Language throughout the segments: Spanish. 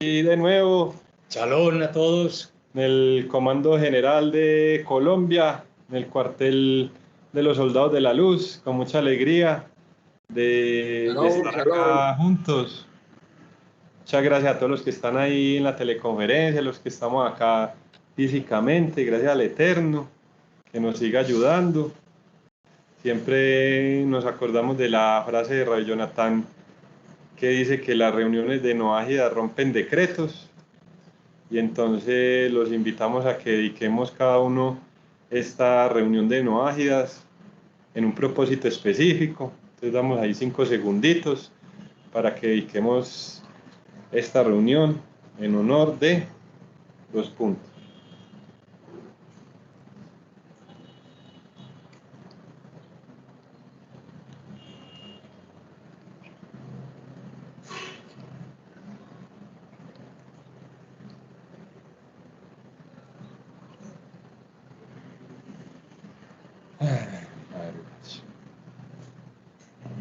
Y de nuevo Shalom a todos. en el Comando General de Colombia, en el cuartel de los Soldados de la Luz, con mucha alegría de Shalom, estar shalom. acá juntos. Muchas gracias a todos los que están ahí en la teleconferencia, los que estamos acá físicamente, gracias al Eterno, que nos siga ayudando. Siempre nos acordamos de la frase de Rabbi Jonathan que dice que las reuniones de Noágida rompen decretos. Y entonces los invitamos a que dediquemos cada uno esta reunión de noágidas en un propósito específico. Entonces damos ahí 5 segunditos para que dediquemos esta reunión en honor de los puntos.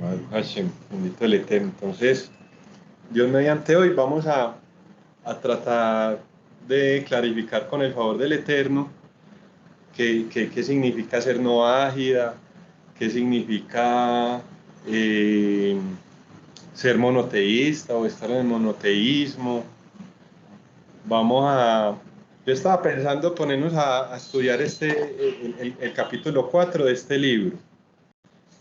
Baruch Hashem, bendito el Eterno. Entonces, Dios mediante hoy vamos a tratar de clarificar con el favor del Eterno qué significa ser noágida, qué significa ser monoteísta o estar en el monoteísmo. Yo estaba pensando ponernos a estudiar el capítulo 4 de este libro,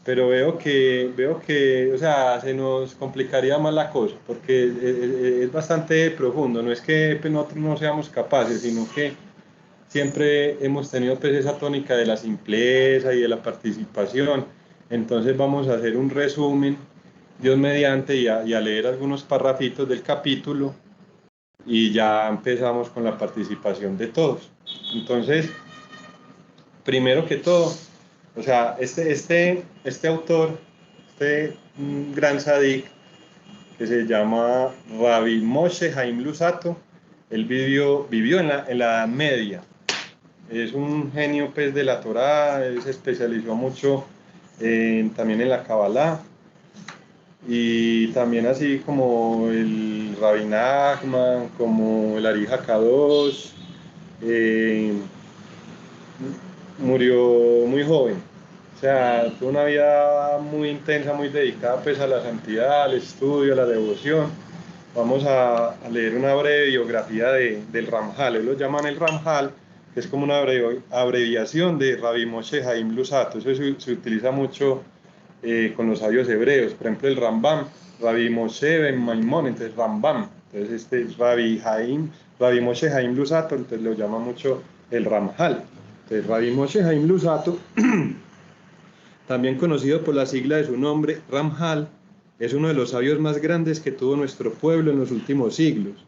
pero veo que, o sea, se nos complicaría más la cosa, porque es bastante profundo. No es que pues, nosotros no seamos capaces, sino que siempre hemos tenido pues esa tónica de la simpleza y de la participación. Entonces vamos a hacer un resumen, Dios mediante, y a leer algunos parrafitos del capítulo y ya empezamos con la participación de todos. Entonces, primero que todo, o sea, este autor, gran sadik, que se llama Rabbi Moshe Haim Luzzatto, él vivió en la Edad Media. Es un genio pues, de la Torá, él se especializó mucho también en la Kabbalah, y también así como el Rabbi Nachman, como el Ari Hakadosh, eh, murió muy joven. O sea, tuvo una vida muy intensa, muy dedicada pues, a la santidad, al estudio, a la devoción. Vamos a leer una breve biografía del Ramjal. Ellos lo llaman el Ramjal, que es como una abreviación de Rabbi Moshe Haim Luzzatto. Eso se utiliza mucho con los sabios hebreos. Por ejemplo, el Rambam, Rabbi Moshe Ben Maimón, entonces Rambam. Entonces este es Rabbi Moshe Haim Luzzatto, entonces lo llama mucho el Ramjal. Entonces Rabbi Moshe Haim Luzzatto, también conocido por la sigla de su nombre, Ramjal, es uno de los sabios más grandes que tuvo nuestro pueblo en los últimos siglos.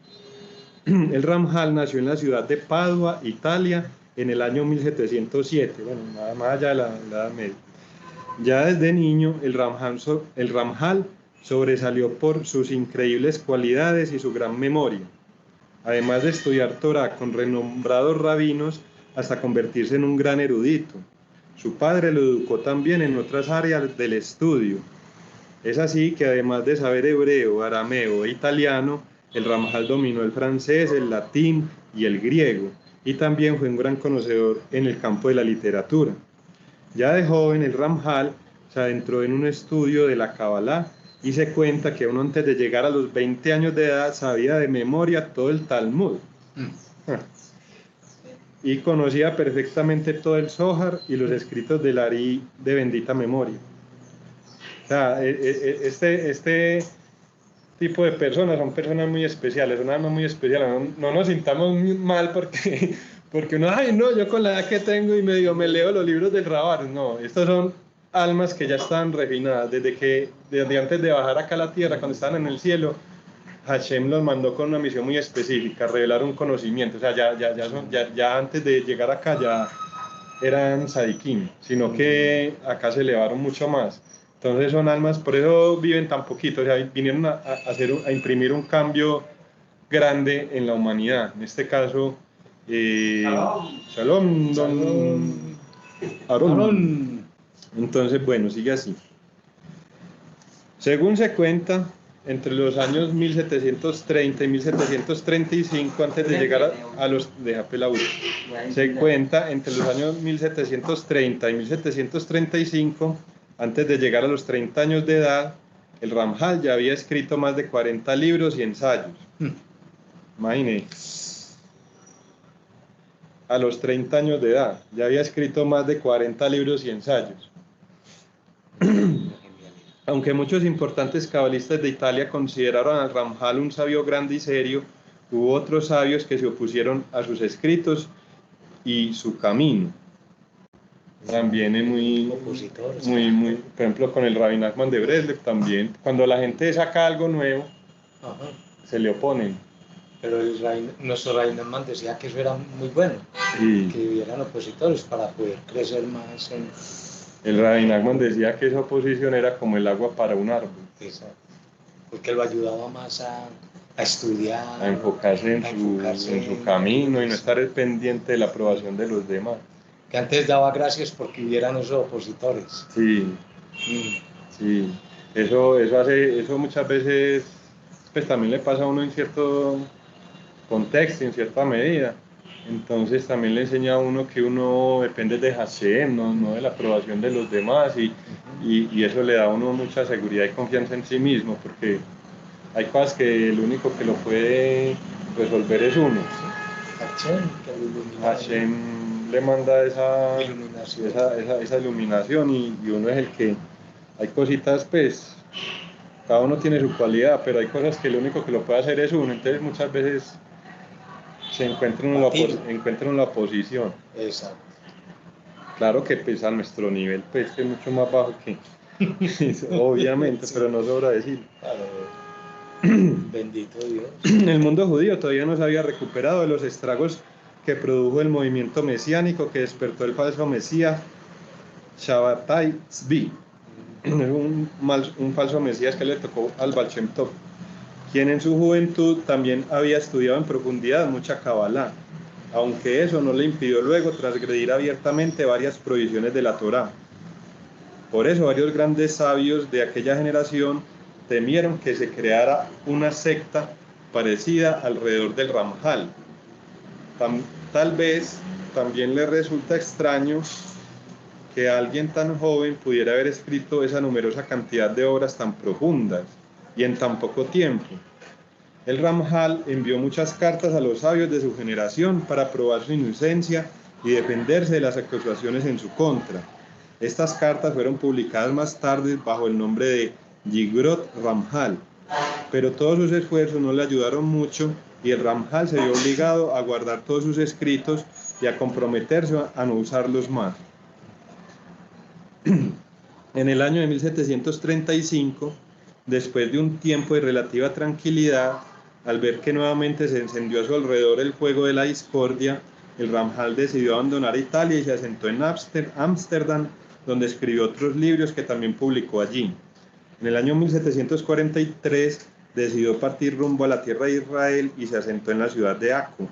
El Ramjal nació en la ciudad de Padua, Italia, en el año 1707, bueno, nada más allá de la Edad Media. Ya desde niño, el Ramjal sobresalió por sus increíbles cualidades y su gran memoria, además de estudiar Torah con renombrados rabinos hasta convertirse en un gran erudito. Su padre lo educó también en otras áreas del estudio. Es así que además de saber hebreo, arameo e italiano, el Ramjal dominó el francés, el latín y el griego, y también fue un gran conocedor en el campo de la literatura. Ya de joven, el Ramjal se adentró en un estudio de la Kabbalah y se cuenta que aún antes de llegar a los 20 años de edad sabía de memoria todo el Talmud. Y conocía perfectamente todo el Zohar y los escritos del Ari de bendita memoria. O sea, este tipo de personas son personas muy especiales, son almas muy especiales. No nos sintamos mal porque uno, ay, no, yo con la edad que tengo y medio me leo los libros del Rabar. No, estos son almas que ya están refinadas desde antes de bajar acá a la tierra, cuando estaban en el cielo. Hashem los mandó con una misión muy específica, revelar un conocimiento. O sea, ya antes de llegar acá ya eran sadiquín, sino que acá se elevaron mucho más. Entonces son almas, por eso viven tan poquito, o sea, vinieron a imprimir un cambio grande en la humanidad. En este caso, Shalom, don Aarón. Entonces, bueno, sigue así. Según se cuenta, entre los años 1730 y 1735, antes de llegar a los... Se cuenta entre los años 1730 y 1735, antes de llegar a los 30 años de edad, el Ramjal ya había escrito más de 40 libros y ensayos. Imagínense. A los 30 años de edad, ya había escrito más de 40 libros y ensayos. Aunque muchos importantes cabalistas de Italia consideraron al Ramjal un sabio grande y serio, hubo otros sabios que se opusieron a sus escritos y su camino. También es muy, por ejemplo, con el Rabbi Nachman de Breslev también, cuando la gente saca algo nuevo, se le oponen. Pero nuestro Rabbi Nachman decía que eso era muy bueno, sí. Que hubieran opositores para poder crecer más. El Rabbi Nachman decía que esa oposición era como el agua para un árbol. Exacto. Porque lo ayudaba más a estudiar, a enfocarse en su camino y no estar pendiente de la aprobación de los demás. Que antes daba gracias porque hubieran esos opositores. Sí, sí. Eso muchas veces pues también le pasa a uno en cierto contexto, en cierta medida. Entonces también le enseña a uno que uno depende de Hashem, no de la aprobación de los demás, y eso le da a uno mucha seguridad y confianza en sí mismo, porque hay cosas que el único que lo puede resolver es uno. Hashem le manda esa iluminación y uno es el que... Hay cositas, pues, cada uno tiene su cualidad, pero hay cosas que lo único que lo puede hacer es uno, entonces muchas veces se encuentra en la oposición. Exacto. Claro que pues a nuestro nivel pues es mucho más bajo que obviamente, sí. Pero no sobra decir. Bendito Dios. El mundo judío todavía no se había recuperado de los estragos que produjo el movimiento mesiánico que despertó el falso mesías Shabbatai Tzvi, un falso mesías que le tocó al Baal Shem Tov, quien en su juventud también había estudiado en profundidad mucha Kabbalah, aunque eso no le impidió luego transgredir abiertamente varias prohibiciones de la Torá. Por eso varios grandes sabios de aquella generación temieron que se creara una secta parecida alrededor del Ramjal. Tal vez también le resulta extraño que alguien tan joven pudiera haber escrito esa numerosa cantidad de obras tan profundas y en tan poco tiempo. El Ramjal envió muchas cartas a los sabios de su generación para probar su inocencia y defenderse de las acusaciones en su contra. Estas cartas fueron publicadas más tarde bajo el nombre de Yigrot Ramjal, pero todos sus esfuerzos no le ayudaron mucho y el Ramjal se vio obligado a guardar todos sus escritos y a comprometerse a no usarlos más. En el año de 1735, después de un tiempo de relativa tranquilidad, al ver que nuevamente se encendió a su alrededor el fuego de la discordia, el Ramjal decidió abandonar Italia y se asentó en Ámsterdam, donde escribió otros libros que también publicó allí. En el año 1743 decidió partir rumbo a la tierra de Israel y se asentó en la ciudad de Akko.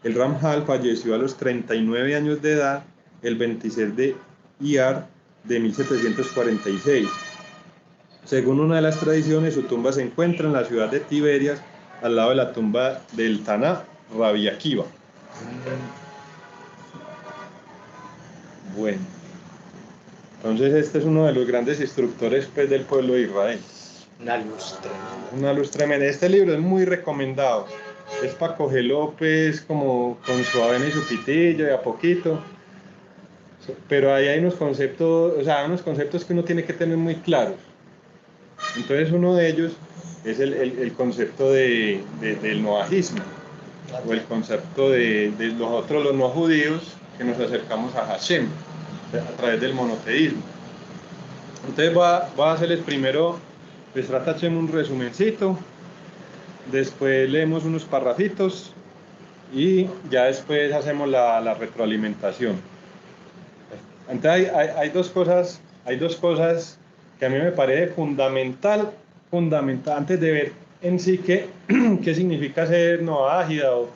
El Ramjal falleció a los 39 años de edad, el 26 de Iyar de 1746. Según una de las tradiciones, su tumba se encuentra en la ciudad de Tiberias, al lado de la tumba del Taná Rabbi Akiva. Bueno, entonces este es uno de los grandes instructores pues, del pueblo de Israel. Una luz tremenda. Una luz tremenda. Este libro es muy recomendado. Es para cogerlo pues como con su avena y su pitillo y a poquito. Pero ahí hay unos conceptos, unos conceptos que uno tiene que tener muy claros. Entonces uno de ellos es el concepto del noajismo, o el concepto de nosotros los no judíos que nos acercamos a Hashem a través del monoteísmo. Entonces voy a hacerles primero, les trata Hashem un resumencito, después leemos unos parrafitos y ya después hacemos la retroalimentación. Entonces hay dos cosas que a mí me parece fundamental, antes de ver en sí qué significa ser noágida o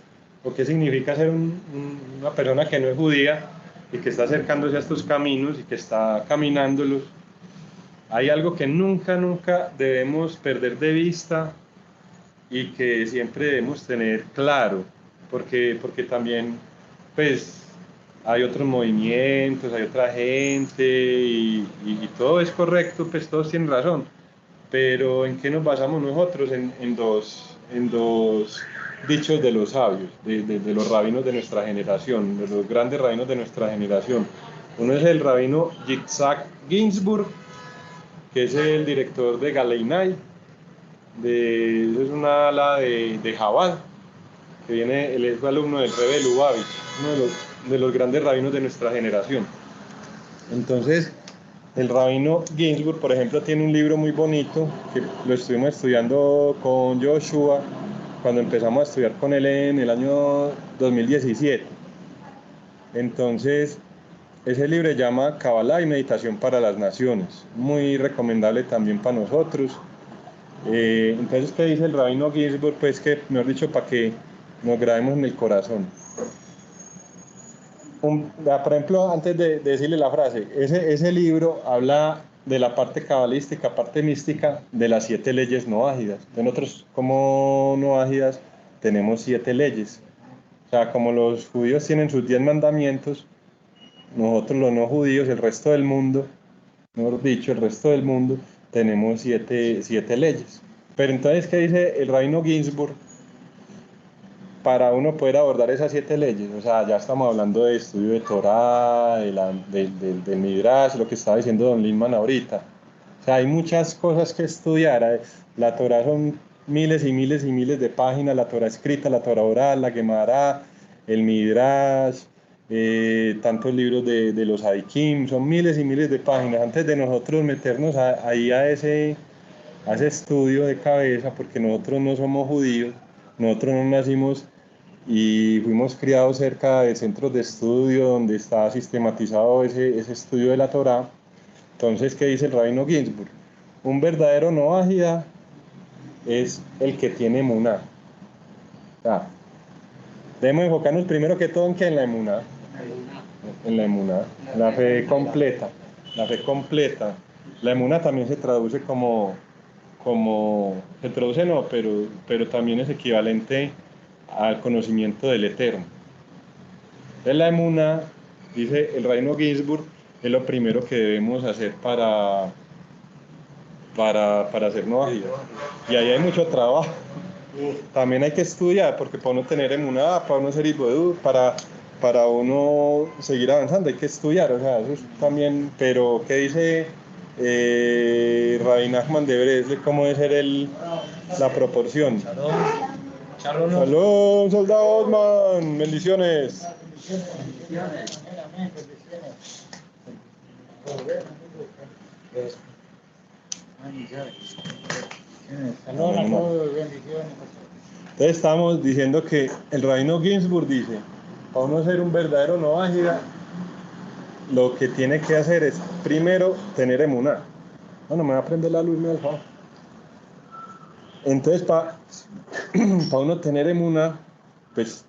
qué significa ser una persona que no es judía y que está acercándose a estos caminos y que está caminándolos. hay algo que nunca debemos perder de vista y que siempre debemos tener claro, porque también, pues, hay otros movimientos, hay otra gente y todo es correcto, pues todos tienen razón, pero ¿en qué nos basamos nosotros? En dos dichos de los sabios, de los rabinos de nuestra generación, de los grandes rabinos de nuestra generación. Uno es el rabino Yitzhak Ginsburg, que es el director de Galeinai, es una ala de Jabal, que viene, él es alumno del Rebbe Lubavitch, uno de los grandes rabinos de nuestra generación. Entonces, el rabino Ginsburg, por ejemplo, tiene un libro muy bonito que lo estuvimos estudiando con Joshua cuando empezamos a estudiar con él en el año 2017. Entonces, ese libro se llama Kabbalah y Meditación para las Naciones, muy recomendable también para nosotros. Entonces, ¿qué dice el rabino Ginsburg? Pues que, mejor dicho, para que nos grabemos en el corazón. Por ejemplo, antes de decirle la frase, ese libro habla de la parte cabalística, parte mística de las 7 leyes no ágidas. Nosotros, como no ágidas, tenemos 7 leyes. O sea, como los judíos tienen sus 10 mandamientos, nosotros los no judíos, el resto del mundo, mejor dicho, el resto del mundo, tenemos 7 leyes. Pero entonces, ¿qué dice el rabino Ginsburg? Para uno poder abordar esas 7 leyes, o sea, ya estamos hablando de estudio de Torah, del Midrash, lo que estaba diciendo don Lindman ahorita. O sea, hay muchas cosas que estudiar. La Torah son miles y miles y miles de páginas, la Torah escrita, la Torah oral, la Gemara, el Midrash, tantos libros de los Hadikim, son miles y miles de páginas. Antes de nosotros meternos ahí a ese estudio de cabeza, porque nosotros no somos judíos, nosotros no nacimos y fuimos criados cerca de centros de estudio donde está sistematizado ese estudio de la Torá. Entonces, ¿qué dice el rabino Ginsburg? Un verdadero noágida es el que tiene emuná. O sea, debemos enfocarnos primero que todo en la emuná. En la emuná, la fe completa. La fe completa. La emuná también se traduce se traduce no, pero también es equivalente al conocimiento del Eterno. Entonces la emuna, dice el rabino Ginsburg, es lo primero que debemos hacer para hacer noahida. Y ahí hay mucho trabajo. También hay que estudiar, porque para uno tener emuná, para uno ser ibodú, para uno seguir avanzando, hay que estudiar. O sea, eso es también, pero ¿qué dice Rabbi Nachman de Bresle? ¿Cómo debe ser la proporción? Shalom, soldados, man. Bendiciones. Entonces estamos diciendo que el rabino Ginsburg dice, para uno ser un verdadero noágida, lo que tiene que hacer es primero tener emuná. Bueno, me va a prender la luz, me alfa. Entonces, para uno tener emuná, pues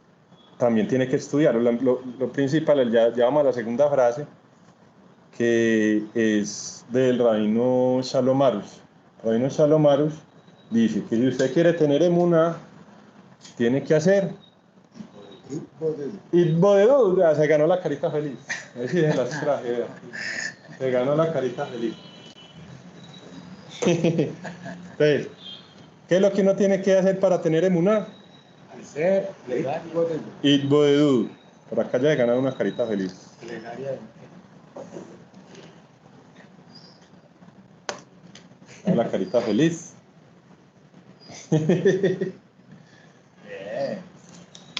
también tiene que estudiar. Lo principal, ya vamos a la segunda frase, que es del rabino Shalom Arush. El rabino Shalom Arush dice que si usted quiere tener emuná, tiene que hacer Itbodedut. Se ganó la carita feliz. Así es las traje, se ganó la carita feliz. Entonces, ¿qué es lo que uno tiene que hacer para tener emuná? Hacer Itbodedut. Por acá ya se ganó una carita feliz. La carita feliz.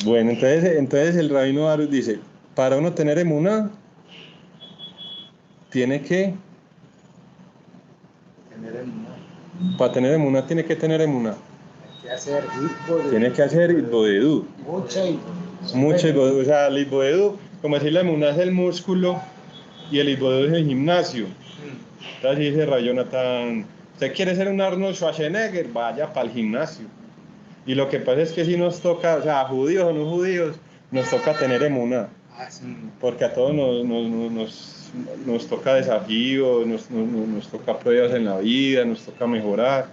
Bueno, entonces el rabino Arush dice, para uno tener emuná, tiene que para tener emuná tiene que tener emuná. Tiene que hacer itbodedut. Mucho itbodedut. O sea, el itbodedut, como decir la emuná es el músculo y el itbodedut es el gimnasio. Entonces dice Ray Jonathan, ¿usted quiere ser un Arnold Schwarzenegger? Vaya para el gimnasio. Y lo que pasa es que si nos toca, o sea, judíos o no judíos, nos toca tener emuná. porque a todos nos toca desafíos, nos toca pruebas en la vida, nos toca mejorar.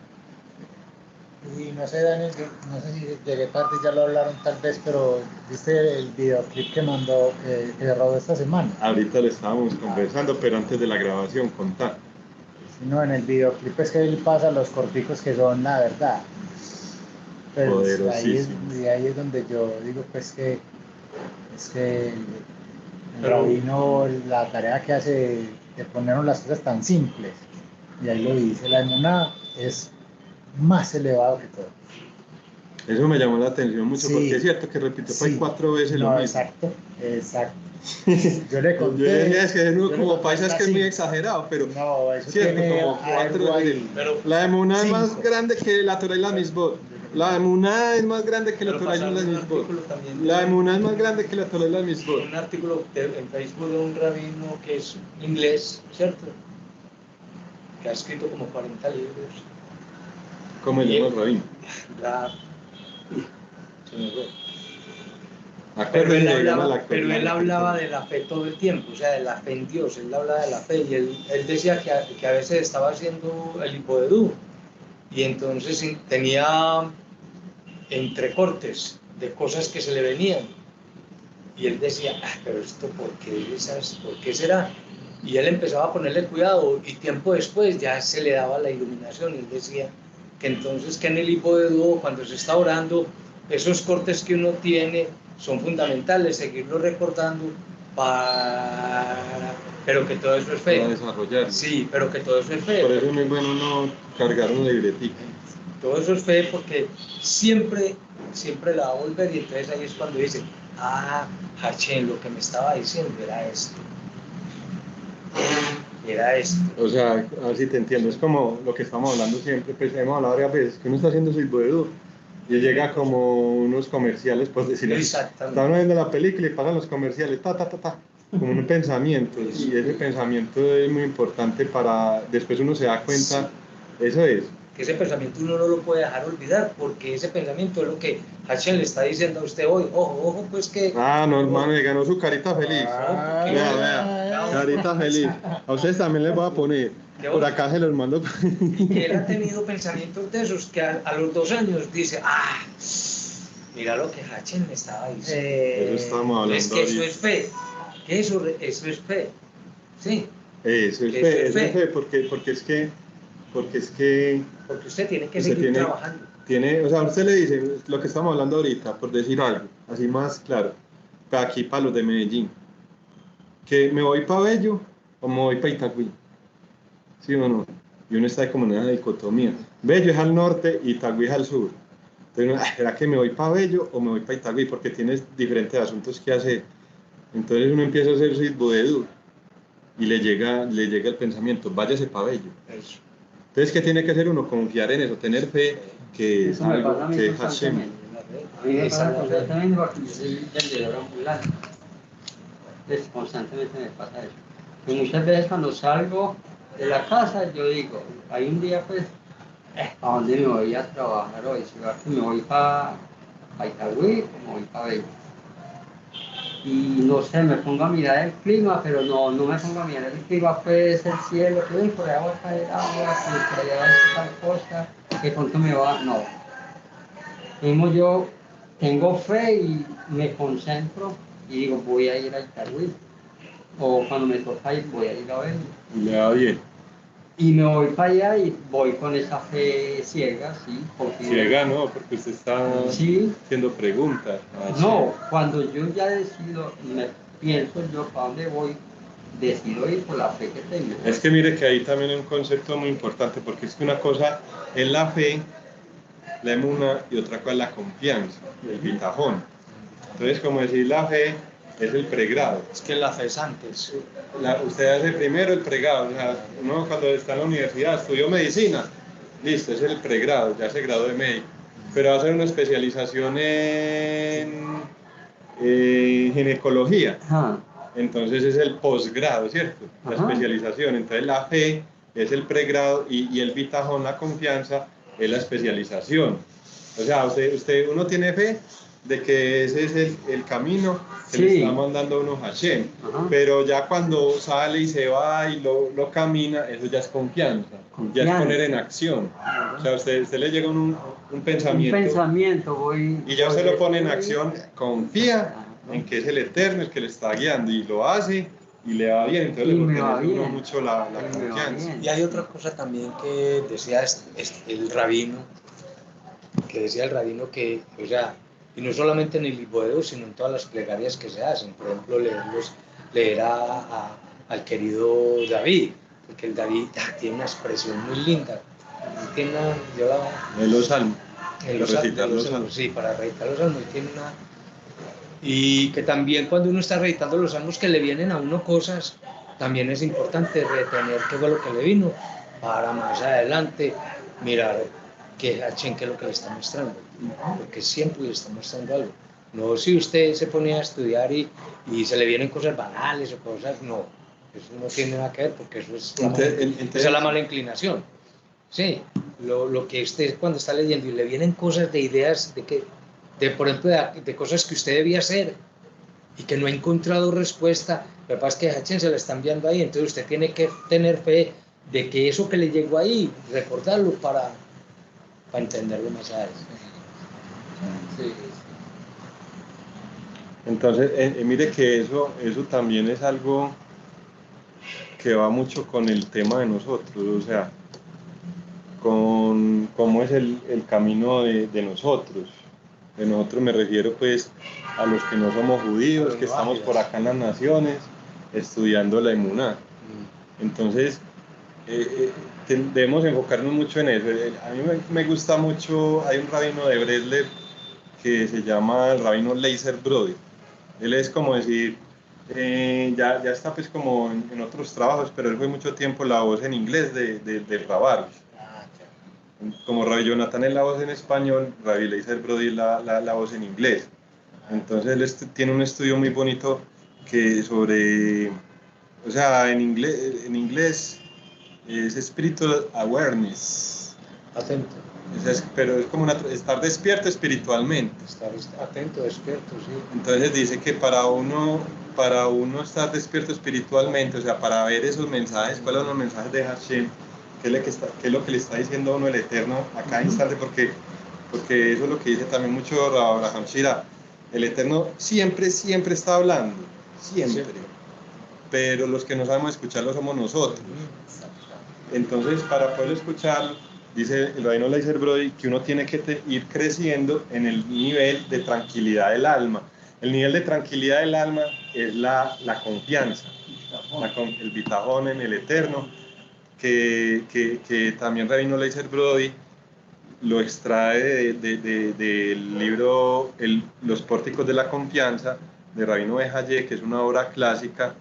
Y no sé, Daniel, no sé si llegué tarde, ya lo hablaron tal vez, pero ¿viste el videoclip que mandó, que rodó esta semana? Ahorita le estábamos conversando, pero antes de la grabación, contá. No, en el videoclip es que él pasa los corticos que son la verdad. Pues ahí es donde yo digo pues que es que el rabino, la tarea que hace de ponernos las cosas tan simples, y ahí lo dice, la emuná es más elevado que todo. Eso me llamó la atención mucho, Sí, porque es cierto que repitió sí, 4 veces lo mismo. Exacto. Yo le conté. Yo decía, es que uno como paisa es que es muy exagerado, pero no, eso cierto, tiene como 4 ahí. La emuná es más grande que la Torah y la Misbot. La emuná es más grande que la Torah y la Misbot. La emuná es más grande que la Torah y la Misbot. Un artículo en Facebook de un rabino que es inglés, ¿cierto? Que ha escrito como 40 libros. ¿Cómo se llama el rabino? Pero él hablaba de la fe todo el tiempo, o sea, de la fe en Dios, él hablaba de la fe, y él decía que a veces estaba haciendo el hipodedú, y entonces tenía entrecortes de cosas que se le venían, y él decía, pero esto, ¿por qué será? Y él empezaba a ponerle cuidado, y tiempo después ya se le daba la iluminación, y él decía que entonces que en el hipodedú, cuando se está orando, esos cortes que uno tiene son fundamentales, seguirlo recordando pero que todo eso es fe. Para desarrollar. Sí, pero que todo eso es fe. Por eso es muy bueno no cargar una libretica. Todo eso es fe porque siempre la va a volver, y entonces ahí es cuando dice, Hachem, lo que me estaba diciendo era esto. O sea, a ver si te entiendo, es como lo que estamos hablando siempre, pues hemos hablado varias veces, que uno está haciendo su hipodedú y llega como unos comerciales, pues decirlo así. Están viendo la película y pasan los comerciales, como un pensamiento, y ese pensamiento es muy importante para, después uno se da cuenta, eso es. Que ese pensamiento uno no lo puede dejar olvidar, porque ese pensamiento es lo que Hachem le está diciendo a usted hoy. Ojo, pues que... no, hermano, le ganó su carita feliz. Vea, carita feliz. A ustedes también les voy a poner. Por acá se los mando. Y él ha tenido pensamientos de esos que a los 2 años dice, mira lo que Hachem me estaba diciendo. Eso estamos hablando. Es que eso es fe. Que eso es fe. Sí. Eso es fe, porque usted tiene que seguir trabajando. O sea, usted le dice lo que estamos hablando ahorita, por decir algo, así más claro, para aquí, para los de Medellín, que me voy para Bello o me voy para Itagüí, ¿sí o no? Y uno está como en una dicotomía. Bello es al norte y Itagüí es al sur. Entonces, ¿será que me voy para Bello o me voy para Itagüí? Porque tienes diferentes asuntos que hacer. Entonces uno empieza a hacer su hipodedú y le llega el pensamiento, váyase para Bello. Eso. Entonces, ¿qué tiene que hacer uno? Confiar en eso, tener fe que es algo que es Hashem. A mí me pasa constantemente porque yo soy vendedor ambulante. Entonces, constantemente me pasa eso. Y muchas veces cuando salgo de la casa, yo digo, hay un día pues, ¿a dónde me voy a trabajar hoy? Si me voy para Itagüí o me voy para Bello. Y no sé, me pongo a mirar el clima, pero no me pongo a mirar el clima, pues el cielo, que por allá va a caer agua, que por allá va a ser tal cosa, que pronto me va, no. Yo tengo fe y me concentro y digo, voy a ir a Itagüí, o cuando me toca ir, voy a ir a verlo. Y le va bien. Y me voy para allá y voy con esa fe ciega, sí. Ciega no, porque usted está haciendo preguntas. No, cuando yo ya decido, pienso yo para dónde voy, decido ir por la fe que tengo. Es que mire que ahí también hay un concepto muy importante, porque es que una cosa es la fe, la emuna, y otra cosa es la confianza, el bitajón. Entonces, como decir, la fe es el pregrado. Es que la fe es antes. Usted hace primero el pregrado. O sea, uno cuando está en la universidad estudió medicina, listo, es el pregrado, ya se graduó de médico. Pero va a hacer una especialización en ginecología. Entonces es el posgrado, ¿cierto? La especialización. Entonces la fe es el pregrado y el bitajón, la confianza, es la especialización. O sea, uno tiene fe de que ese es el camino que Sí. le está mandando uno a Hashem. Pero ya cuando sale y se va y lo camina, eso ya es confianza, ya es poner en acción. O sea, usted le llega un pensamiento, Un pensamiento, voy... y ya usted lo pone en acción, confía en que es el Eterno el que le está guiando y lo hace y le va bien, entonces le fortalece uno mucho la confianza. Y hay otra cosa también que decía el rabino, que o sea, y no solamente en el Libodeo, sino en todas las plegarias que se hacen, por ejemplo, leer al querido David, porque el David tiene una expresión muy linda, tiene una, yo la... En los salmos. Sí, para recitar los salmos tiene una... Y que también cuando uno está recitando los salmos que le vienen a uno cosas, también es importante retener qué fue lo que le vino para más adelante mirar qué es lo que le está mostrando, porque siempre le está mostrando algo. No si usted se pone a estudiar y se le vienen cosas banales o cosas, no, eso no tiene nada que ver porque eso es esa es la mala inclinación. Sí, lo que usted cuando está leyendo y le vienen cosas de ideas por ejemplo, de cosas que usted debía hacer y que no ha encontrado respuesta, lo que pasa es que Hachén se la está enviando ahí, entonces usted tiene que tener fe de que eso que le llegó ahí, recordarlo para entenderlo más adelante. Sí. Entonces, mire que eso también es algo que va mucho con el tema de nosotros, o sea, con cómo es el camino de nosotros. De nosotros me refiero pues a los que no somos judíos, que estamos por acá en las naciones, estudiando la emuná. Entonces, debemos enfocarnos mucho en eso. A mí me gusta mucho, hay un rabino de Breslev que se llama el rabino Leiser Brody. Él es como decir, ya está pues como en otros trabajos, pero él fue mucho tiempo la voz en inglés del Rabarush. Como Rabbi Jonathan es la voz en español, Rabbi Leiser Brody la voz en inglés. Entonces él tiene un estudio muy bonito que sobre, o sea, en inglés es spiritual awareness. Atento. Pero es como estar despierto espiritualmente. Estar atento, despierto, sí. Entonces dice que para uno estar despierto espiritualmente, o sea, para ver esos mensajes, cuáles son los mensajes de Hashem, qué es lo que le está diciendo a uno el Eterno a cada instante, porque eso es lo que dice también mucho Abraham Shira. El Eterno siempre está hablando, siempre. Pero los que no sabemos escucharlo somos nosotros. Entonces, para poder escucharlo, dice el rabino Leiser Brody que uno tiene que ir creciendo en el nivel de tranquilidad del alma. El nivel de tranquilidad del alma es la confianza, el bitajón en el Eterno, que también rabino Leiser Brody lo extrae del libro Los Pórticos de la Confianza, de Rabino Behaye, que es una obra clásica,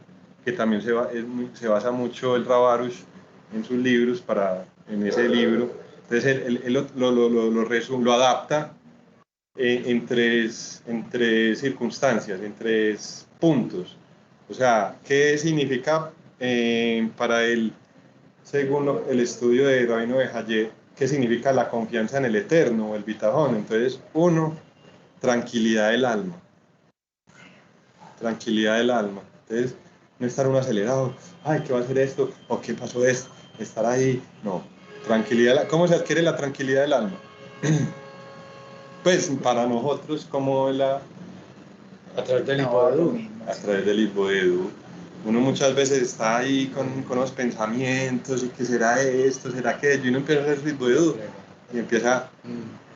que también se basa mucho el Rabarush en sus libros, en ese libro. Entonces él lo adapta en tres circunstancias, en tres puntos. O sea, ¿qué significa para él, según el estudio de Rabino Behaye, qué significa la confianza en el Eterno o el bitajón? Entonces, uno, tranquilidad del alma. Tranquilidad del alma. Entonces, no estar uno acelerado, ay, ¿qué va a hacer esto? ¿O qué pasó esto? Estar ahí, no. Tranquilidad. ¿Cómo se adquiere la tranquilidad del alma? Pues para nosotros, como a través del Libodeo. A través del Libodeo. Uno muchas veces está ahí con los pensamientos y que será esto, será aquello, y uno empieza a hacer su Libodeo y empieza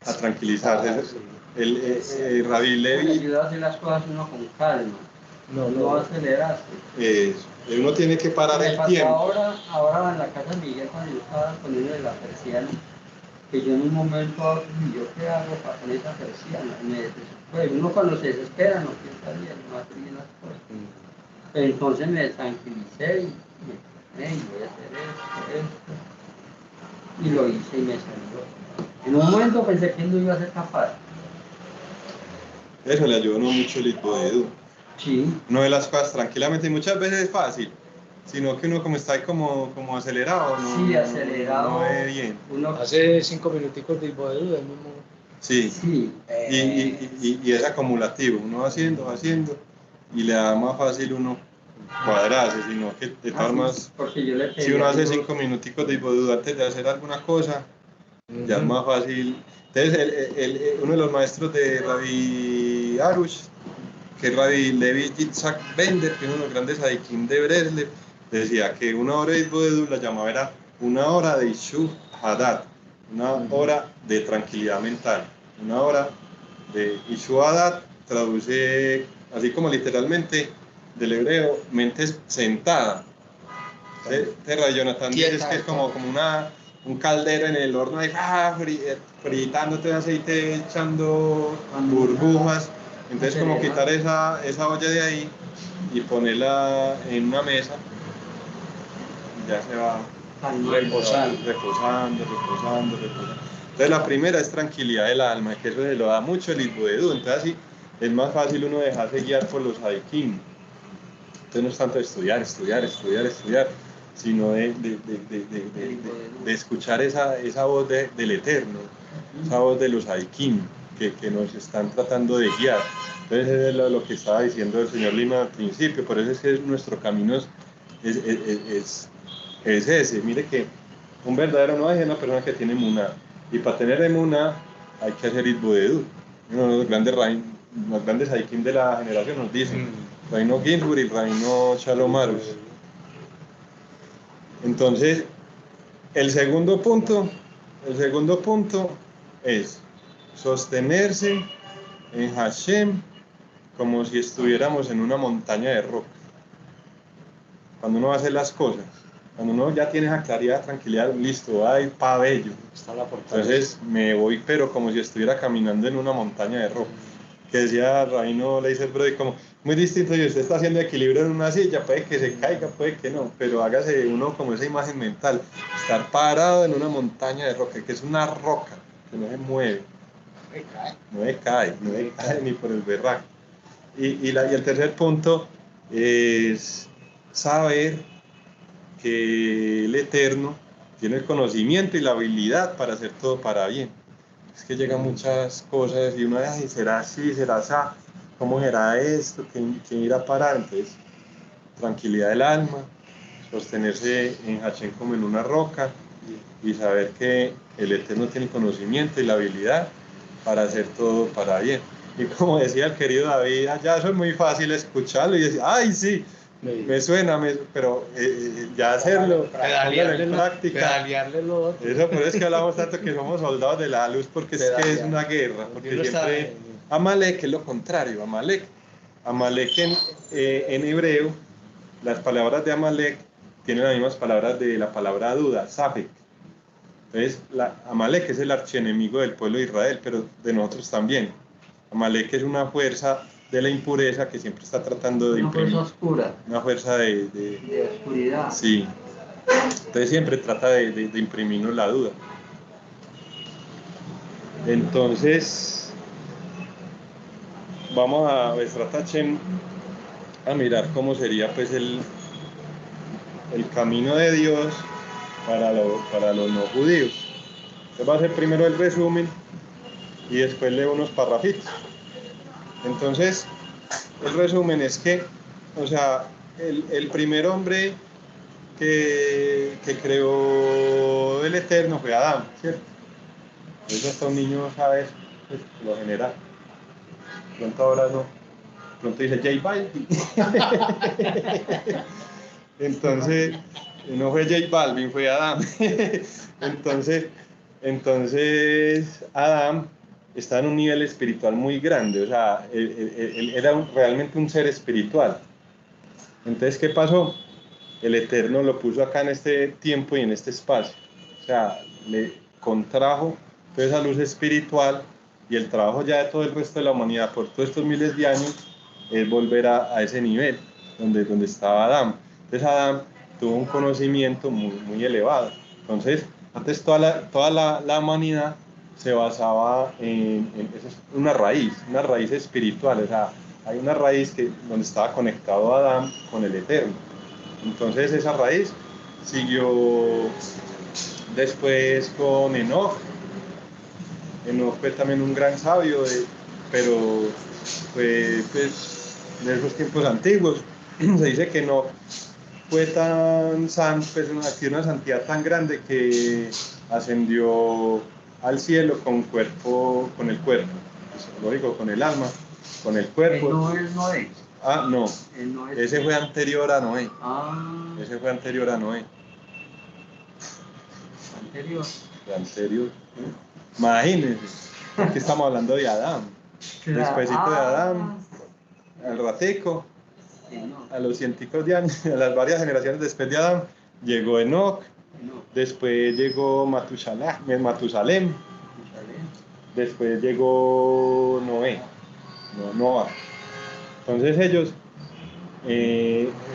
a tranquilizarse. El Rabbi Levi ayuda a hacer las cosas uno con calma, no acelerarse. Uno tiene que parar el tiempo. Ahora en la casa de Miguel, cuando yo estaba poniendo la persiana, que yo en un momento, ¿yo qué hago para poner esa persiana? Pues uno cuando se desespera no piensa bien, no hace bien las cosas. Entonces me tranquilicé y voy a hacer esto, y lo hice y me salió. En un momento pensé que no iba a ser capaz. Eso le ayudó mucho el Libodeo. Sí. No ve las cosas tranquilamente y muchas veces es fácil, sino que uno como está ahí como acelerado, sí, acelerado, no ve bien. Hace 5 minuticos de Libodeo, mismo Sí, Sí. y es acumulativo, uno va haciendo, y le da más fácil uno cuadrarse, sino que de todas formas, Porque yo le si uno hace 5 minuticos de hipodud antes de hacer alguna cosa, ya es más fácil. Entonces, uno de los maestros de Rabbi Arush, que es Rabbi Levi Yitzhak Bender, que es uno de los grandes adikim de Breslev, decía que una hora de hipodud la llamaba era una hora de Ishuv Hadat, una hora de tranquilidad mental, una hora de Ishuv Hadat, traduce así como literalmente del hebreo, mente sentada. Terra Jonathan dices que es como un caldero en el horno ahí, fritándote de aceite, echando burbujas. Entonces como quitar esa olla de ahí y ponerla en una mesa, ya se va reposando. Entonces la primera es tranquilidad del alma, que eso se lo da mucho el Hidboedú. Entonces así es más fácil uno dejarse guiar por los hadikim. Entonces no es tanto estudiar, sino de escuchar esa voz del Eterno, esa voz de los hadikim que nos están tratando de guiar. Entonces es lo que estaba diciendo el señor Lima al principio, por eso es que nuestro camino es ese. Mire que un verdadero no es una persona que tiene emuná, y para tener emuná hay que hacer itboedut. Uno de los grandes hadikim de la generación nos dicen, Reino Ginsburg y Reino Shalom Arush. Entonces, el segundo punto es sostenerse en Hashem como si estuviéramos en una montaña de roca. Cuando uno va a hacer las cosas, cuando uno ya tiene esa claridad, tranquilidad, listo, hay pabello. Entonces me voy, pero como si estuviera caminando en una montaña de roca. Que decía Rabino Leiser Brody, como muy distinto, y usted está haciendo equilibrio en una silla, puede que se caiga, puede que no, pero hágase uno como esa imagen mental, estar parado en una montaña de roca, que es una roca, que no se mueve, no se cae ni por el berraco. Y el tercer punto es saber que el Eterno tiene el conocimiento y la habilidad para hacer todo para bien. Es que llegan muchas cosas y uno dice, ay, ¿será así? ¿Será así? ¿Cómo será esto? ¿Quién irá a parar? Entonces, tranquilidad del alma, sostenerse en Hachén como en una roca y saber que el Eterno tiene el conocimiento y la habilidad para hacer todo para bien. Y como decía el querido David, ya eso es muy fácil escucharlo y decir, ay, sí, me suena, pero ya hacerlo, pedalearle en práctica. Pedalearle lo otro. Eso, por eso es que hablamos tanto que somos soldados de la luz, porque es que es una guerra, porque siempre Amalek es lo contrario. Amalek en hebreo, las palabras de Amalek tienen las mismas palabras de la palabra duda, Safek. Entonces, Amalek es el archienemigo del pueblo de Israel, pero de nosotros también. Amalek es una fuerza de la impureza que siempre está tratando de imprimir. Una fuerza oscura. Una fuerza de oscuridad. Sí. Entonces siempre trata de imprimirnos la duda. Entonces, vamos a mirar cómo sería pues el camino de Dios para los no judíos. Entonces va a ser primero el resumen y después leo unos parrafitos. Entonces, el resumen es que, o sea, el primer hombre que creó el Eterno fue Adán, ¿cierto? Eso hasta un niño sabe eso, pues, por lo general. Pronto ahora no. Pronto dice J Balvin. Entonces, no fue J Balvin, fue Adán. Entonces, Adán está en un nivel espiritual muy grande, o sea, él era realmente un ser espiritual. Entonces, ¿qué pasó? El Eterno lo puso acá en este tiempo y en este espacio. O sea, le contrajo toda esa luz espiritual, y el trabajo ya de todo el resto de la humanidad por todos estos miles de años es volver a ese nivel donde estaba Adán. Entonces Adán tuvo un conocimiento muy elevado. Entonces, antes toda la humanidad se basaba en una raíz espiritual. O sea, hay una raíz donde estaba conectado Adán con el Eterno. Entonces esa raíz siguió después con Enoch. Enoc fue también un gran sabio, pero fue pues, de esos tiempos antiguos. Se dice que Enoc fue tan santo, pues adquirió una santidad tan grande que ascendió al cielo con el cuerpo, pues, lógico, con el alma, con el cuerpo. No es Noé. Ah, no, No es ese fue anterior a Noé. Ah, Ese fue anterior a Noé. anterior. Anterior. Imagínense, aquí estamos hablando de Adán. Despuésito de Adán, al ratico, Sí, no. a los científicos de años, a las varias generaciones después de Adán, llegó Enoc, No. después llegó Matusalem, después llegó Noé, Noah. Entonces ellos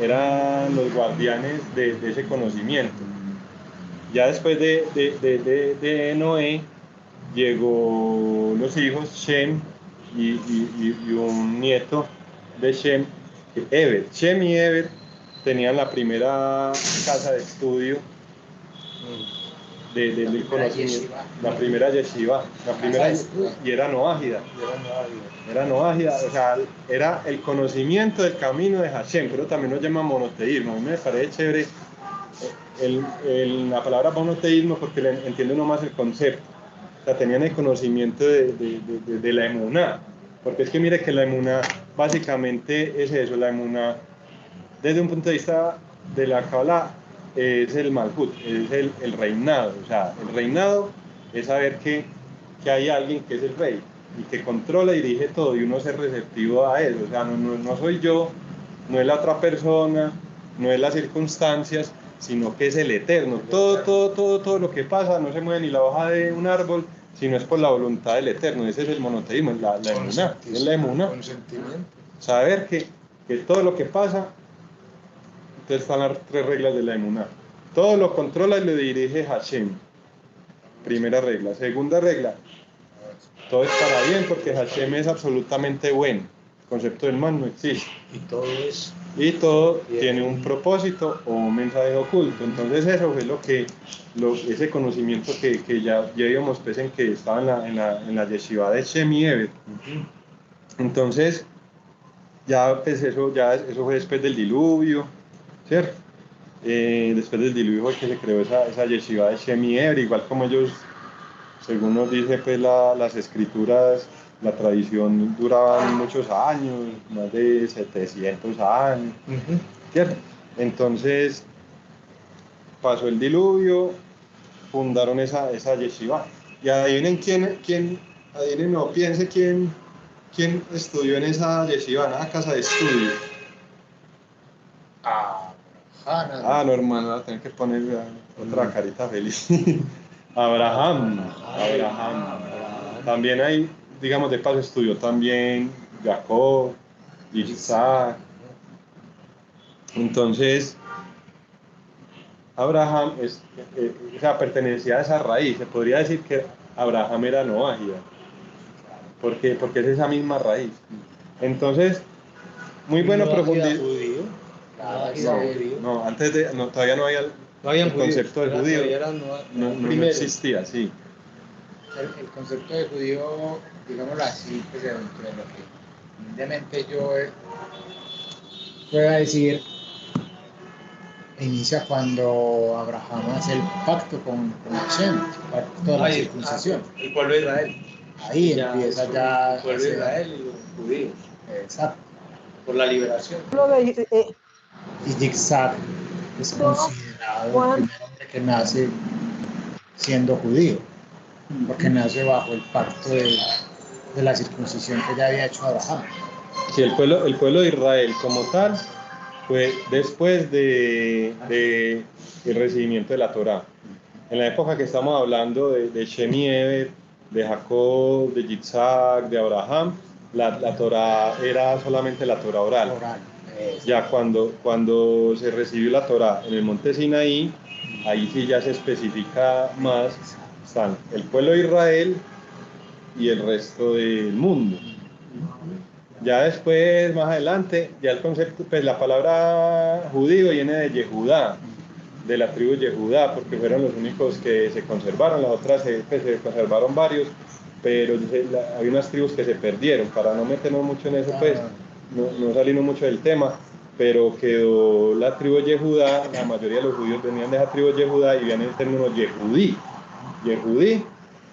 eran los guardianes de ese conocimiento. Ya después de Noé llegó los hijos Shem y un nieto de Shem, Eber. Shem y Eber tenían la primera casa de estudio del conocimiento, la primera yeshiva, y era noágida. Era noágida, o sea, era el conocimiento del camino de Hashem, pero también nos llama monoteísmo. A mí me parece chévere la palabra monoteísmo porque entiende uno más el concepto. O sea, tenían el conocimiento de la emuná, porque es que mire que la emuná básicamente es eso, la emuná desde un punto de vista de la Kabbalah es el malhut, es el reinado. O sea, el reinado es saber que hay alguien que es el rey y que controla y dirige todo y uno ser receptivo a eso. O sea, no soy yo, no es la otra persona, no es las circunstancias, sino que es el eterno. Todo lo que pasa no se mueve ni la hoja de un árbol, sino es por la voluntad del eterno. Ese es el monoteísmo, la emuná, es la emuná. Saber que todo lo que pasa, entonces están las 3 reglas de la emuná. Todo lo controla y lo dirige Hashem. Primera regla. Segunda regla, todo es para bien porque Hashem es absolutamente bueno. El concepto del mal no existe. Y todo tiene un propósito o un mensaje oculto. Entonces eso fue ese conocimiento que ya vimos pues, en que estaba en la yeshiva de Shem y Eber. Entonces, ya pues eso fue después del diluvio, ¿cierto? Después del diluvio fue que se creó esa yeshiva de Shem y Eber, igual como ellos, según nos dice pues las escrituras, la tradición duraban muchos años, más de 700 años, ¿cierto? Entonces pasó el diluvio, fundaron esa yeshiva. Y adivinen adivinen, no piense quién estudió en esa yeshiva, en esa casa de estudio. No, hermano, va a tener que poner otra carita feliz. Abraham. También hay, digamos, de paso estudió también Jacob, Isaac. Entonces, Abraham pertenecía a esa raíz. Se podría decir que Abraham era noágida, porque es esa misma raíz. Entonces, muy bueno profundizar. No, todavía no había el concepto de judío. No existía, sí. El concepto de judío, digámoslo así, pues dentro de lo que humildemente yo puedo decir, inicia cuando Abraham hace el pacto con Hashem, el pacto de la circuncisión. El pueblo de Israel. Ahí empieza ya. El pueblo de Israel y los judíos. Exacto. Por la liberación. Y Isaac es considerado el primer hombre que nace siendo judío, porque nace bajo el pacto de la circuncisión que ya había hecho Abraham. Sí, el pueblo de Israel como tal fue después del recibimiento de la Torá. En la época que estamos hablando de Shem y Eber, de Jacob, de Yitzhak, de Abraham, la Torá era solamente la Torá oral. Ya cuando se recibió la Torá en el monte Sinaí, ahí sí ya se especifica más, están el pueblo de Israel y el resto del mundo. Ya después, más adelante, ya el concepto, pues la palabra judío viene de Yehudá, de la tribu Yehudá, porque fueron los únicos que se conservaron, las otras se conservaron varios, pero hay unas tribus que se perdieron. Para no meternos mucho en eso, pues, no salirnos mucho del tema, pero quedó la tribu de Yehudá. La mayoría de los judíos venían de esa tribu de Yehudá y viene el término Yehudí. Yehudí,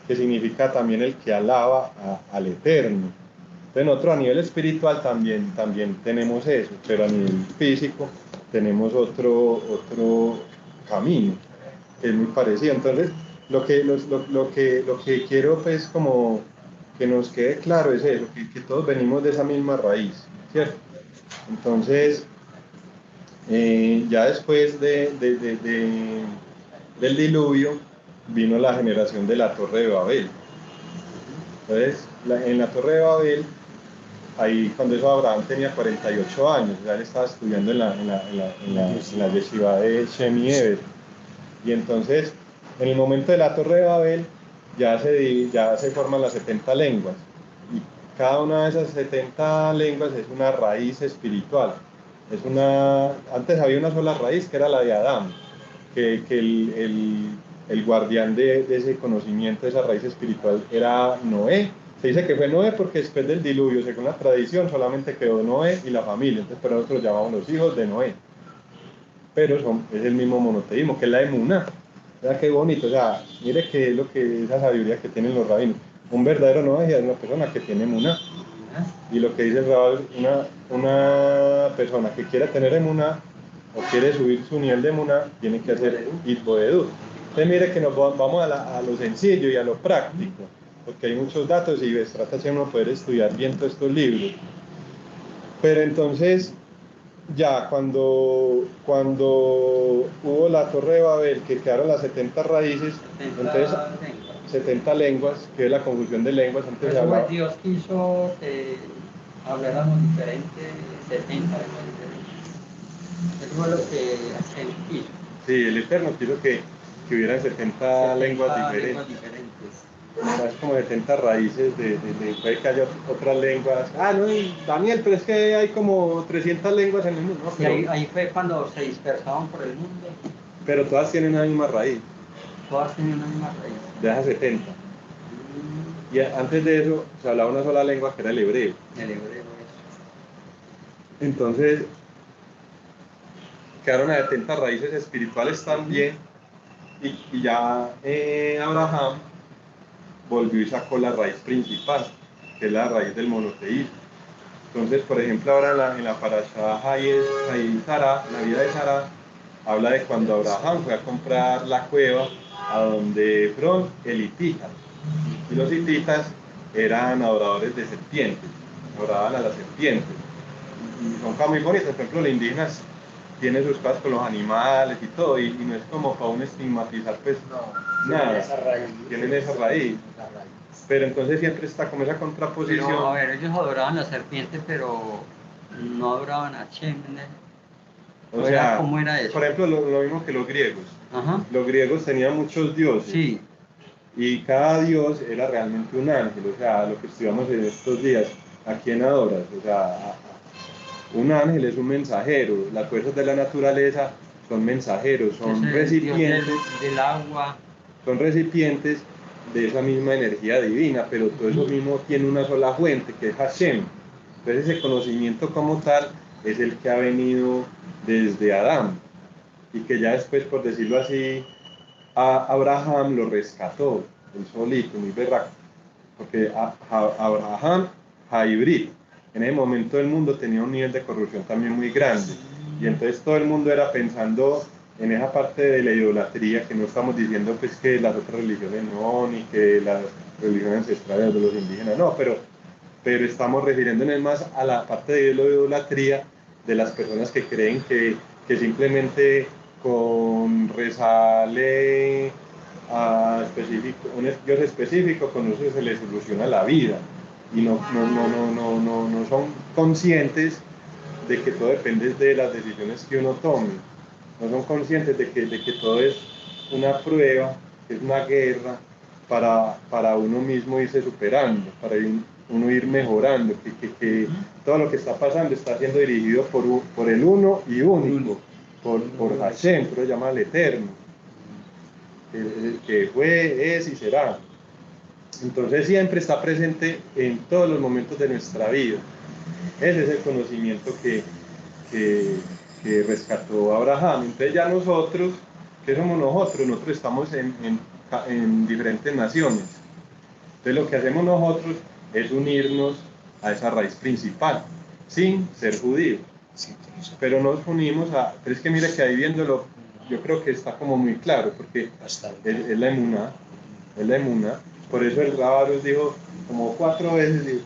que significa también el que alaba al Eterno. Entonces nosotros a nivel espiritual también tenemos eso, pero a nivel físico tenemos otro camino, que es muy parecido. Entonces lo que quiero pues como que nos quede claro es eso, que todos venimos de esa misma raíz, ¿cierto? Entonces ya después del diluvio vino la generación de la Torre de Babel. Entonces en la Torre de Babel, ahí cuando eso Abraham tenía 48 años, ya él estaba estudiando en la yeshiva de Shem y Eber. Y entonces, en el momento de la Torre de Babel, ya se forman las 70 lenguas. Y cada una de esas 70 lenguas es una raíz espiritual. Antes había una sola raíz, que era la de Adán, que el guardián de ese conocimiento, de esa raíz espiritual, era Noé. Se dice que fue Noé porque después del diluvio, según la tradición, solamente quedó Noé y la familia. Entonces, pero nosotros llamamos los hijos de Noé. Pero es el mismo monoteísmo, que es la emuná. ¿Verdad qué bonito? O sea, mire que es lo que esa sabiduría que tienen los rabinos. Un verdadero novaje es una persona que tiene emuná. Y lo que dice el rabal, una persona que quiera tener emuná o quiere subir su nivel de emuná, tiene que hacer itboedut. Entonces mire que nos vamos a lo sencillo y a lo práctico, porque hay muchos datos y trata de uno poder estudiar bien todos estos libros. Pero entonces, ya cuando hubo la Torre de Babel, que quedaron las 70 raíces, entonces 70 lenguas, que es la confusión de lenguas. Antes se hablaba. Dios quiso que habláramos diferentes, 70 lenguas diferentes. Eso fue lo que Hashem quiso. Sí, el Eterno quiso que hubieran 70 lenguas diferentes. Es como 70 raíces puede que haya otras lenguas. No, Daniel, pero es que hay como 300 lenguas en el mundo. No, pero, y ahí fue cuando se dispersaban por el mundo. Pero todas tienen una misma raíz. Todas tienen una misma raíz. De esas 70. Y antes de eso se hablaba una sola lengua, que era el hebreo. El hebreo, eso. Entonces quedaron a 70 raíces espirituales también. Y ya Abraham volvió y sacó la raíz principal, que es la raíz del monoteísmo. Entonces, por ejemplo, ahora en la parashá Sará, la vida de Sará, habla de cuando Abraham fue a comprar la cueva a donde fueron hititas. Y los hititas eran adoradores de serpientes, adoraban a las serpientes. Y son cosas muy bonitas. Por ejemplo, los indígenas tienen sus cosas con los animales y todo, y no es como para uno estigmatizar, pues nada, tienen esa raíz. Pero entonces siempre está como esa contraposición. Pero, a ver, ellos adoraban a la serpiente, pero no adoraban a Shem. O sea, ¿cómo era eso? Por ejemplo, lo mismo que los griegos. Ajá. Los griegos tenían muchos dioses. Sí. Y cada dios era realmente un ángel. O sea, lo que estudiamos en estos días, ¿a quién adoras? O sea, un ángel es un mensajero. Las fuerzas de la naturaleza son mensajeros, son recipientes del agua. Son recipientes de esa misma energía divina, pero todo eso mismo tiene una sola fuente, que es Hashem. Entonces ese conocimiento como tal es el que ha venido desde Adán, y que ya después, por decirlo así, a Abraham lo rescató, el solito, muy berraco, porque Abraham, Haibrit, en ese momento el mundo tenía un nivel de corrupción también muy grande, y entonces todo el mundo era pensando en esa parte de la idolatría, que no estamos diciendo pues que las otras religiones no, ni que las religiones ancestrales de los indígenas no, pero estamos refiriéndonos más a la parte de la idolatría de las personas que creen que simplemente con rezarle a un Dios específico, con eso se les soluciona la vida, y no son conscientes de que todo depende de las decisiones que uno tome. No son conscientes de que todo es una prueba, es una guerra para uno mismo irse superando, para uno ir mejorando, que todo lo que está pasando está siendo dirigido por el uno y único, por Hashem, pero llama al Eterno, el que fue, es y será. Entonces siempre está presente en todos los momentos de nuestra vida. Ese es el conocimiento que rescató Abraham. Entonces ya nosotros, ¿qué somos nosotros? Nosotros estamos en diferentes naciones. Entonces lo que hacemos nosotros es unirnos a esa raíz principal, sin ser judíos. Pero nos unimos a... Pero es que mire que ahí viéndolo, yo creo que está como muy claro, porque es la emuná, es la emuná. Por eso el Rábaros dijo como 4 veces,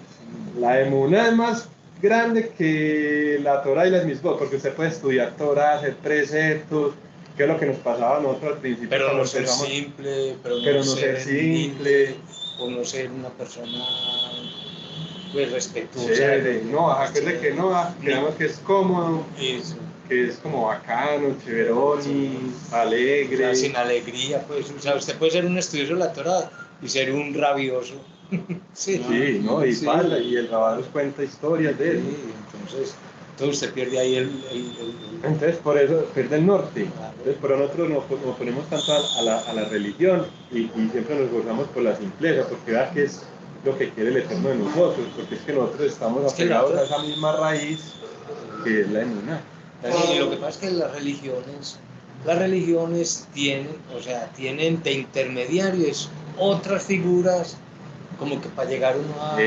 la emuná es más grande que la Torah y las misbot, porque usted puede estudiar Torah, hacer preceptos, que es lo que nos pasaba a nosotros al principio. Pero no ser simple, pero no ser simple, o no ser una persona pues respetuosa. Chévere, no, acuérdate que no, digamos que es cómodo, eso, que es como bacano, chéverón, alegre. O sea, sin alegría, pues, o sea, usted puede ser un estudioso de la Torah y ser un rabioso. Sí, ¿no? Y pasa, y el Rábaros cuenta historias de eso. Entonces usted pierde ahí Entonces, por eso pierde el norte. Entonces, por nosotros nos ponemos tanto a la religión y siempre nos gozamos por la simpleza, porque vea que es lo que quiere el Eterno de nosotros, porque es que nosotros estamos apegados a esa misma raíz que es la emuná. Y lo que pasa es que las religiones tienen de intermediarios otras figuras como que para llegar uno a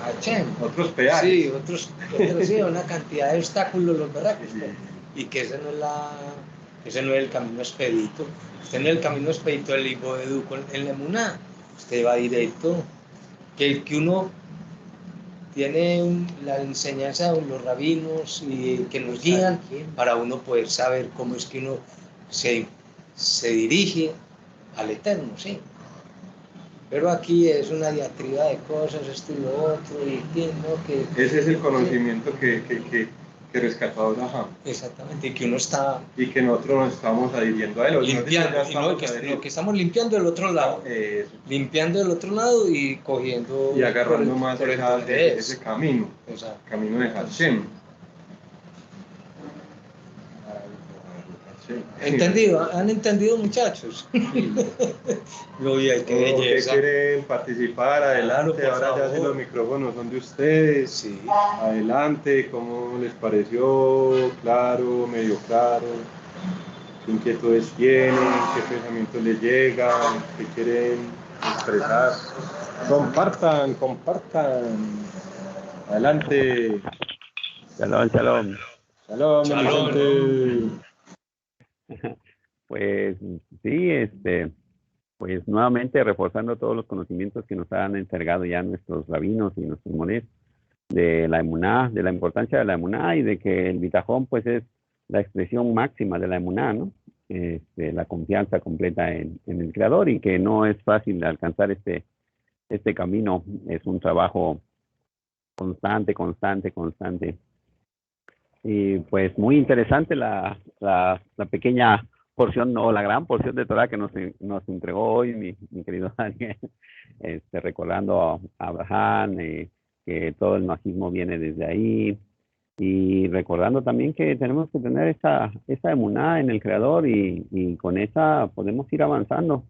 Hashem. Otros peajes. Sí, sí, una cantidad de obstáculos, los berracos. Sí. Y que ese no es el camino expedito. Usted en el camino expedito del hijo de Duco en la emuná, usted va directo. Que uno tiene la enseñanza de los rabinos y que nos guían para uno poder saber cómo es que uno se dirige al Eterno, ¿sí? Pero aquí es una diatriba de cosas, esto y lo otro, y ¿no? que ese es el conocimiento que rescató Abraham. Exactamente, y que uno está... Y que nosotros nos estamos adhiriendo a él. Limpiando, que estamos limpiando del otro lado. Limpiando del otro lado y cogiendo... Y agarrando más ese camino. Exacto. Camino de Hashem. ¿Entendido? ¿Han entendido, muchachos? Sí. Que quieren participar, adelante. Ahora ya si los micrófonos son de ustedes. Sí. Adelante, ¿cómo les pareció? Claro, medio claro. ¿Qué inquietudes tienen? ¿Qué pensamientos les llegan? ¿Qué quieren expresar? Compartan. Adelante. Shalom. Pues sí, pues nuevamente reforzando todos los conocimientos que nos han entregado ya nuestros rabinos y nuestros mones de la emuná, de la importancia de la emuná y de que el bitajón pues es la expresión máxima de la emuná, ¿no? La confianza completa en el Creador y que no es fácil alcanzar este camino, es un trabajo constante. Y pues muy interesante la pequeña porción o la gran porción de Torah que nos entregó hoy mi querido Daniel, recordando a Abraham, que todo el masismo viene desde ahí, y recordando también que tenemos que tener esa emuná en el Creador y con esa podemos ir avanzando,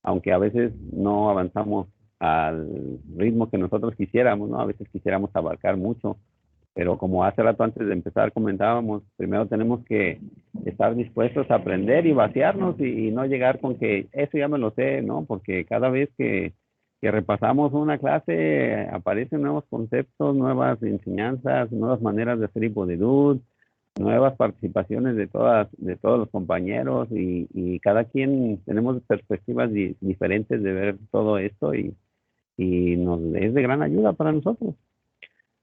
aunque a veces no avanzamos al ritmo que nosotros quisiéramos, ¿no? A veces quisiéramos abarcar mucho, pero como hace rato antes de empezar comentábamos, primero tenemos que estar dispuestos a aprender y vaciarnos y no llegar con que eso ya me lo sé, ¿no? Porque cada vez que repasamos una clase aparecen nuevos conceptos, nuevas enseñanzas, nuevas maneras de hacer hipodedut, nuevas participaciones de todos los compañeros y cada quien tenemos perspectivas diferentes de ver todo esto y nos es de gran ayuda para nosotros.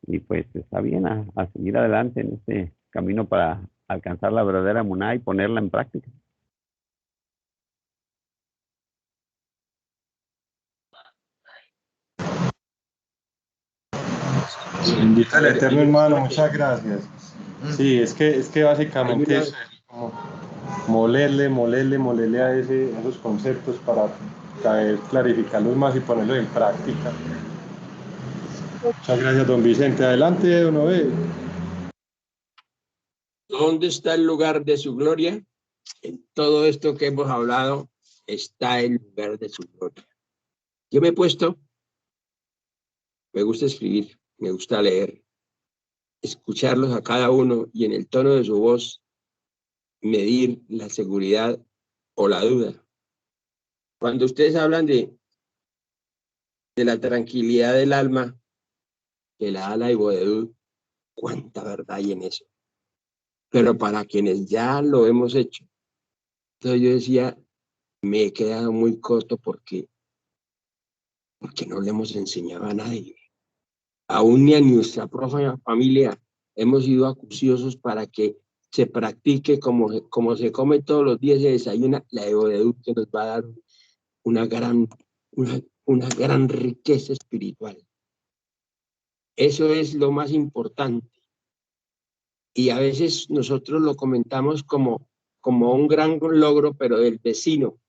Y pues está bien a seguir adelante en este camino para alcanzar la verdadera emuná y ponerla en práctica. Bendita el Eterno, hermano, muchas gracias. Sí, es que básicamente es como molerle a esos conceptos para clarificarlos más y ponerlos en práctica. Muchas gracias, don Vicente. Adelante, don Obed. ¿Dónde está el lugar de su gloria? En todo esto que hemos hablado está el lugar de su gloria. Yo me he puesto me gusta escribir, me gusta leer, escucharlos a cada uno y en el tono de su voz medir la seguridad o la duda. Cuando ustedes hablan de la tranquilidad del alma, que la da la Ibodedud, cuánta verdad hay en eso. Pero para quienes ya lo hemos hecho, entonces yo decía, me he quedado muy corto porque no le hemos enseñado a nadie. Aún ni a nuestra propia familia hemos sido acuciosos para que se practique como se come todos los días, se desayuna la Ibodedud, que nos va a dar una gran riqueza espiritual. Eso es lo más importante. Y a veces nosotros lo comentamos como un gran logro, pero del vecino,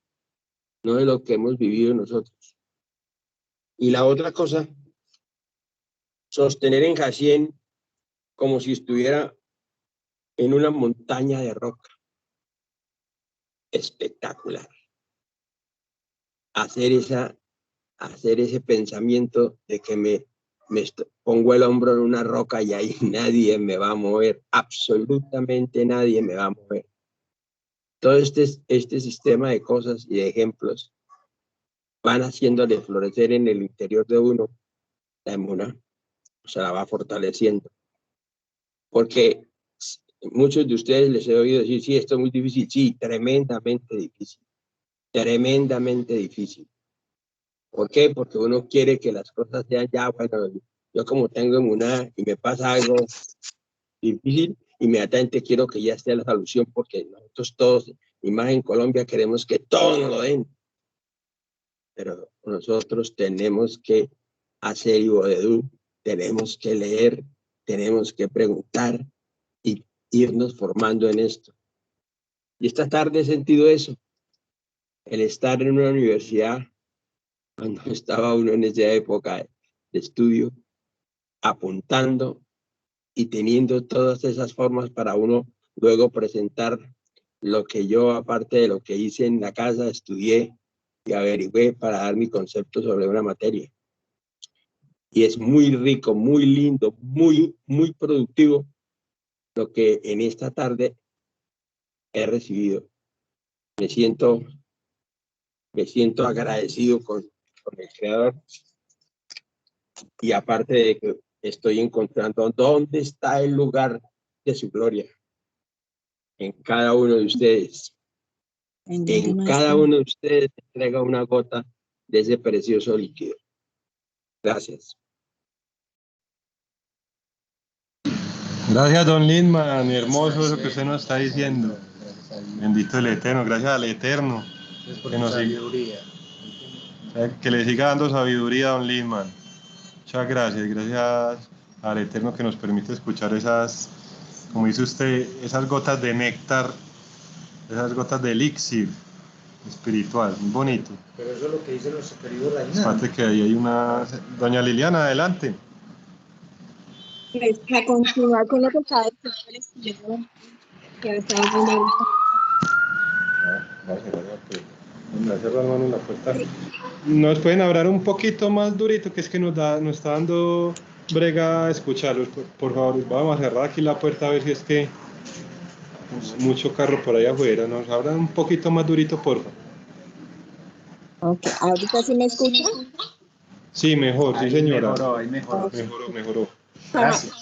no de lo que hemos vivido nosotros. Y la otra cosa, sostener en Jacién como si estuviera en una montaña de roca. Espectacular. Hacer ese pensamiento de que me pongo el hombro en una roca y ahí nadie me va a mover, absolutamente nadie me va a mover. Todo este sistema de cosas y de ejemplos van haciéndole florecer en el interior de uno la emuná, se la va fortaleciendo. Porque muchos de ustedes les he oído decir, sí, esto es muy difícil, sí, tremendamente difícil, tremendamente difícil. ¿Por qué? Porque uno quiere que las cosas sean ya, bueno, yo como tengo emuná y me pasa algo difícil, inmediatamente quiero que ya esté la solución, porque nosotros todos, y más en Colombia, queremos que todos nos lo den. Pero nosotros tenemos que hacer Ibodedud, tenemos que leer, tenemos que preguntar y irnos formando en esto. Y esta tarde he sentido eso, el estar en una universidad, cuando estaba uno en esa época de estudio, apuntando y teniendo todas esas formas para uno luego presentar lo que yo, aparte de lo que hice en la casa, estudié y averigüé para dar mi concepto sobre una materia. Y es muy rico, muy lindo, muy productivo lo que en esta tarde he recibido. Me siento agradecido con el Creador, y aparte de que estoy encontrando dónde está el lugar de su gloria en cada uno de ustedes. En cada uno de ustedes entrega una gota de ese precioso líquido. Gracias. Gracias, don Lindman, hermoso eso que usted nos está diciendo. Bendito el Eterno, gracias al Eterno. Que le siga dando sabiduría a don Lindman. Muchas gracias al Eterno que nos permite escuchar esas, como dice usted, esas gotas de néctar, esas gotas de elixir espiritual, muy bonito. Pero eso es lo que dice nuestro querido Raimundo. Fíjate que ahí hay una... Doña Liliana, adelante. Pues, a continuar con lo que estaba diciendo, que estaba muy Gracias, hermano, en la puerta. ¿Nos pueden hablar un poquito más durito? Que es que nos está dando brega escucharlos. Por favor, vamos a cerrar aquí la puerta a ver si es que mucho carro por ahí afuera. Nos hablan un poquito más durito, por favor. Ok, ¿ahorita sí me escuchan? Sí, mejor, Ahí sí, señora. Mejoró. Gracias.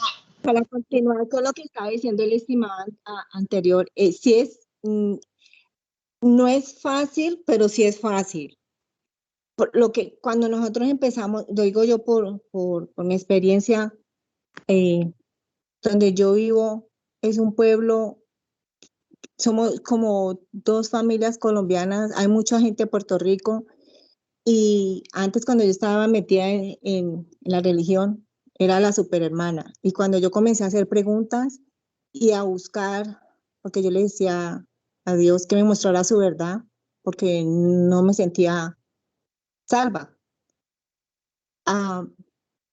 Para continuar con lo que estaba diciendo el estimado anterior, sí es, no es fácil, pero sí es fácil. Por lo que cuando nosotros empezamos, lo digo yo por mi experiencia, donde yo vivo es un pueblo, somos como 2 familias colombianas, hay mucha gente de Puerto Rico, y antes cuando yo estaba metida en la religión, era la superhermana, y cuando yo comencé a hacer preguntas y a buscar, porque yo le decía a Dios que me mostrara su verdad, porque no me sentía salva,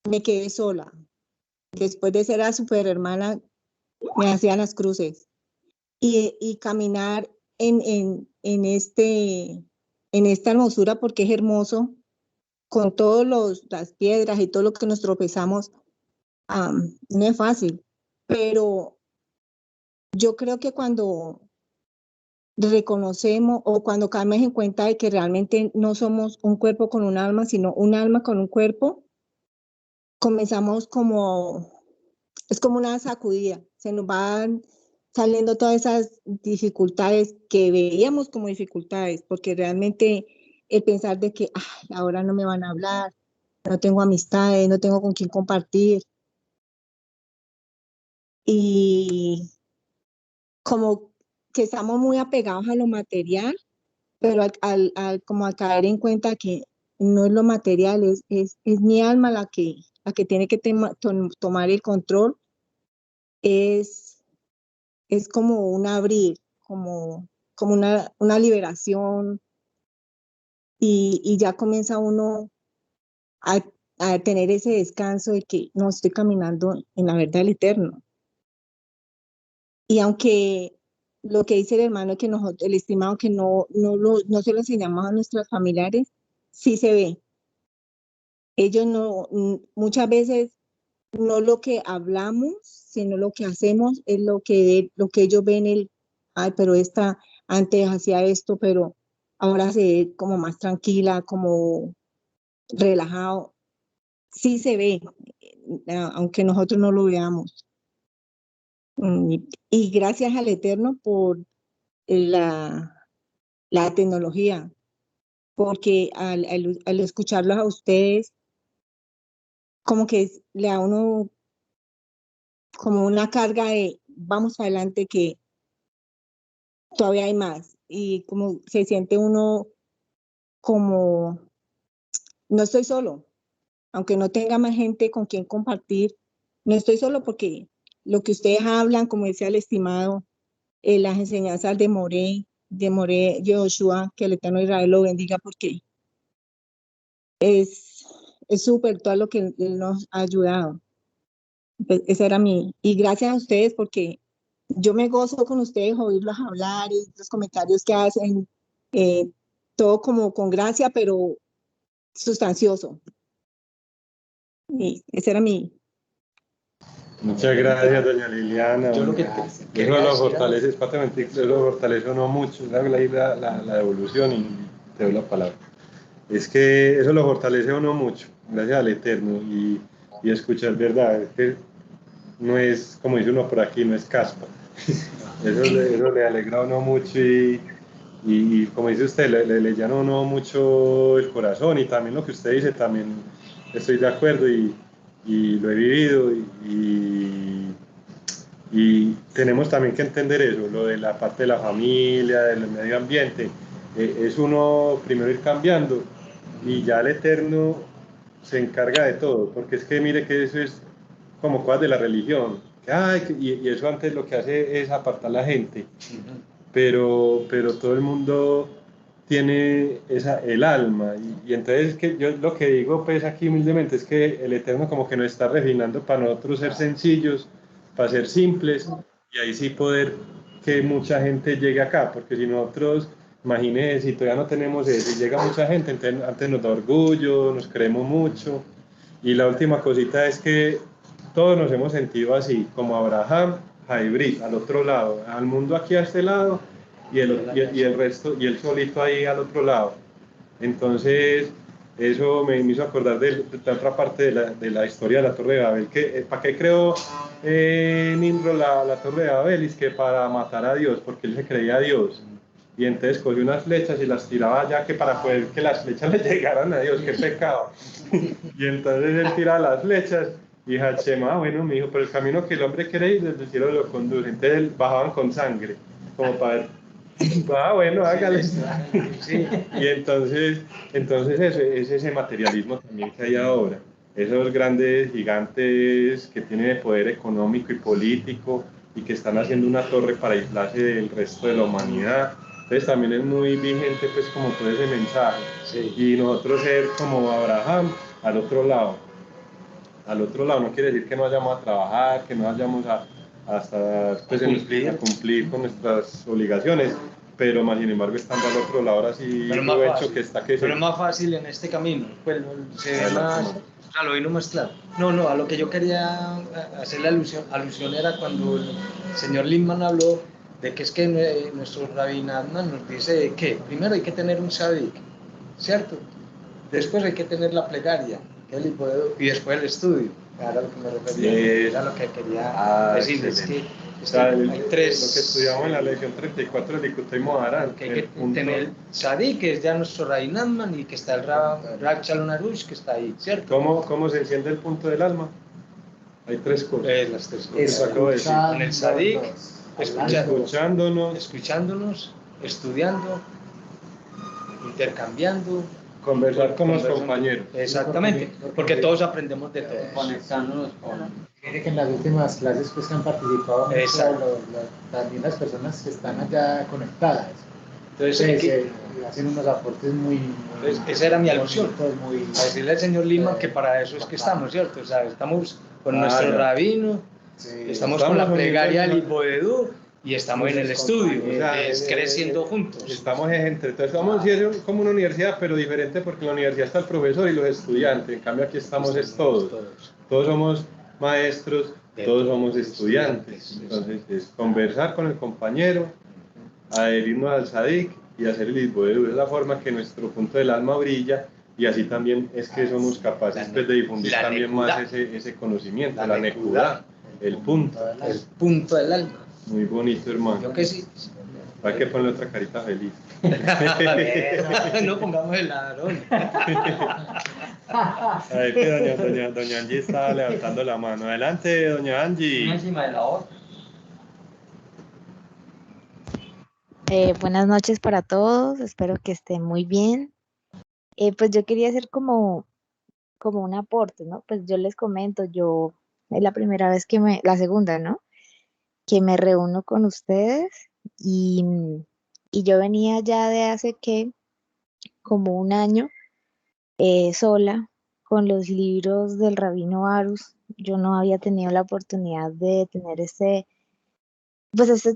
me quedé sola. Después de ser la superhermana, me hacían las cruces, y caminar en esta hermosura, porque es hermoso, con todas las piedras y todo lo que nos tropezamos, no es fácil, pero yo creo que cuando reconocemos o cuando caemos en cuenta de que realmente no somos un cuerpo con un alma, sino un alma con un cuerpo, comenzamos es como una sacudida, se nos van saliendo todas esas dificultades que veíamos como dificultades, porque realmente el pensar de que ahora no me van a hablar, no tengo amistades, no tengo con quién compartir, y como que estamos muy apegados a lo material, pero como al caer en cuenta que no es lo material, es mi alma la que tiene que tomar el control, es como un abrir, como una liberación, y ya comienza uno a, a tener ese descanso de que no estoy caminando en la verdad del eterno. Y aunque lo que dice el hermano, que nosotros, el estimado, que no se lo enseñamos a nuestros familiares, sí se ve. Ellos muchas veces no lo que hablamos, sino lo que hacemos es lo que ellos ven, pero esta antes hacía esto, pero ahora se ve como más tranquila, como relajado. Sí se ve, aunque nosotros no lo veamos. Y gracias al Eterno por la tecnología, porque al escucharlos a ustedes, como que le da a uno como una carga de vamos adelante, que todavía hay más, y como se siente uno como no estoy solo, aunque no tenga más gente con quien compartir, no estoy solo, porque lo que ustedes hablan, como decía el estimado, las enseñanzas de Moré Yoshua, que el Eterno Israel lo bendiga, porque es súper todo lo que él nos ha ayudado. Pues esa era y gracias a ustedes, porque yo me gozo con ustedes, oírlos hablar y los comentarios que hacen, todo como con gracia, pero sustancioso. Y ese era Muchas gracias, doña Liliana. Yo lo que eso lo fortalece, eso lo fortalece uno mucho, la devolución, y te doy la palabra. Es que eso lo fortalece uno mucho, gracias al Eterno, y escuchar verdad, es que no es, como dice uno por aquí, no es caspa. Eso le alegra a uno mucho, y como dice usted, le llana a uno mucho el corazón, y también lo que usted dice, también estoy de acuerdo, y lo he vivido, y tenemos también que entender eso, lo de la parte de la familia, del medio ambiente. Es uno primero ir cambiando, y ya el Eterno se encarga de todo, porque es que mire que eso es como cosas de la religión. Y eso antes lo que hace es apartar a la gente, pero todo el mundo tiene el alma, y entonces que yo lo que digo pues aquí humildemente es que el Eterno como que nos está refinando para nosotros ser sencillos, para ser simples, y ahí sí poder que mucha gente llegue acá, porque si nosotros, imagínense, si todavía no tenemos eso y llega mucha gente, entonces antes nos da orgullo, nos creemos mucho. Y la última cosita es que todos nos hemos sentido así, como Abraham, Jaibrit, al otro lado, al mundo aquí a este lado, y el resto, y él solito ahí al otro lado. Entonces, eso me hizo acordar de otra parte de la historia de la Torre de Babel, que ¿para qué creó Nimrod la Torre de Babel? Es que para matar a Dios, porque él se creía a Dios. Y entonces cogió unas flechas y las tiraba, ya que para poder que las flechas le llegaran a Dios, qué pecado. Y entonces él tiraba las flechas, y Hashem, bueno, me dijo, por el camino que el hombre quiere ir, desde el cielo lo conduce. Entonces bajaban con sangre, como para ver. Bueno, hágale. Sí. Y entonces eso, es ese materialismo también que hay ahora. Esos grandes gigantes que tienen poder económico y político, y que están haciendo una torre para aislarse del resto de la humanidad. Entonces también es muy vigente pues como todo ese mensaje. Sí. Y nosotros ser como Abraham al otro lado. Al otro lado no quiere decir que no vayamos a trabajar, que no vayamos a cumplir con nuestras obligaciones, pero más sin embargo estando al otro lado ahora sí lo hecho que está que pero es más fácil en este camino, pues se ve más, o sea, lo vino más claro. No, a lo que yo quería hacer la alusión era cuando el señor Lindman habló de que es que nuestro Rabbi Nachman nos dice que primero hay que tener un sadik, ¿cierto? Después hay que tener la plegaria, y después el estudio. Era lo que me refería, era lo que quería decir, es que o sea, hay tres... Lo que estudiamos en la lección 34 del Likutei Moharan. Que hay que tener el Sadik, que es ya nuestro Rabbi Nachman, y que está el Rav Shalom Arush, que está ahí, ¿cierto? ¿Cómo se enciende el punto del alma? Hay tres cosas. Las tres cosas. Con el Sadik, escuchándonos, estudiando, intercambiando. Conversar con los compañeros. Exactamente, porque todos aprendemos de todos. Conectándonos con... Mire que en las últimas clases pues que han participado también las personas que están allá conectadas. Entonces hacen unos aportes muy esa era mi alusión. Muy, a decirle al señor Lima que para eso es que estamos, ¿cierto? O sea, estamos con nuestro rabino, estamos con la plegaria del Ibodedú, y estamos en el estudio, o sea, creciendo juntos. Estamos entonces vamos a decir como una universidad, pero diferente porque en la universidad está el profesor y los estudiantes, en cambio aquí estamos todos somos maestros, todos somos estudiantes, entonces es conversar con el compañero, adherirnos al Sadik y hacer el Ibodedú, es la forma que nuestro punto del alma brilla, y así también es que somos capaces pues, de difundir también más ese conocimiento, la Nekudá, el punto del alma. Muy bonito, hermano. Yo que sí. Hay que ponerle otra carita feliz. No pongamos el ladrón. A ver que doña Angie estaba levantando la mano. Adelante, doña Angie. Una encima de la otra. Buenas noches para todos, espero que estén muy bien. Pues yo quería hacer como un aporte, ¿no? Pues yo les comento, yo es la primera vez la segunda, ¿no? Que me reúno con ustedes y yo venía ya de hace como un año sola con los libros del Rabino Arus. Yo no había tenido la oportunidad de tener este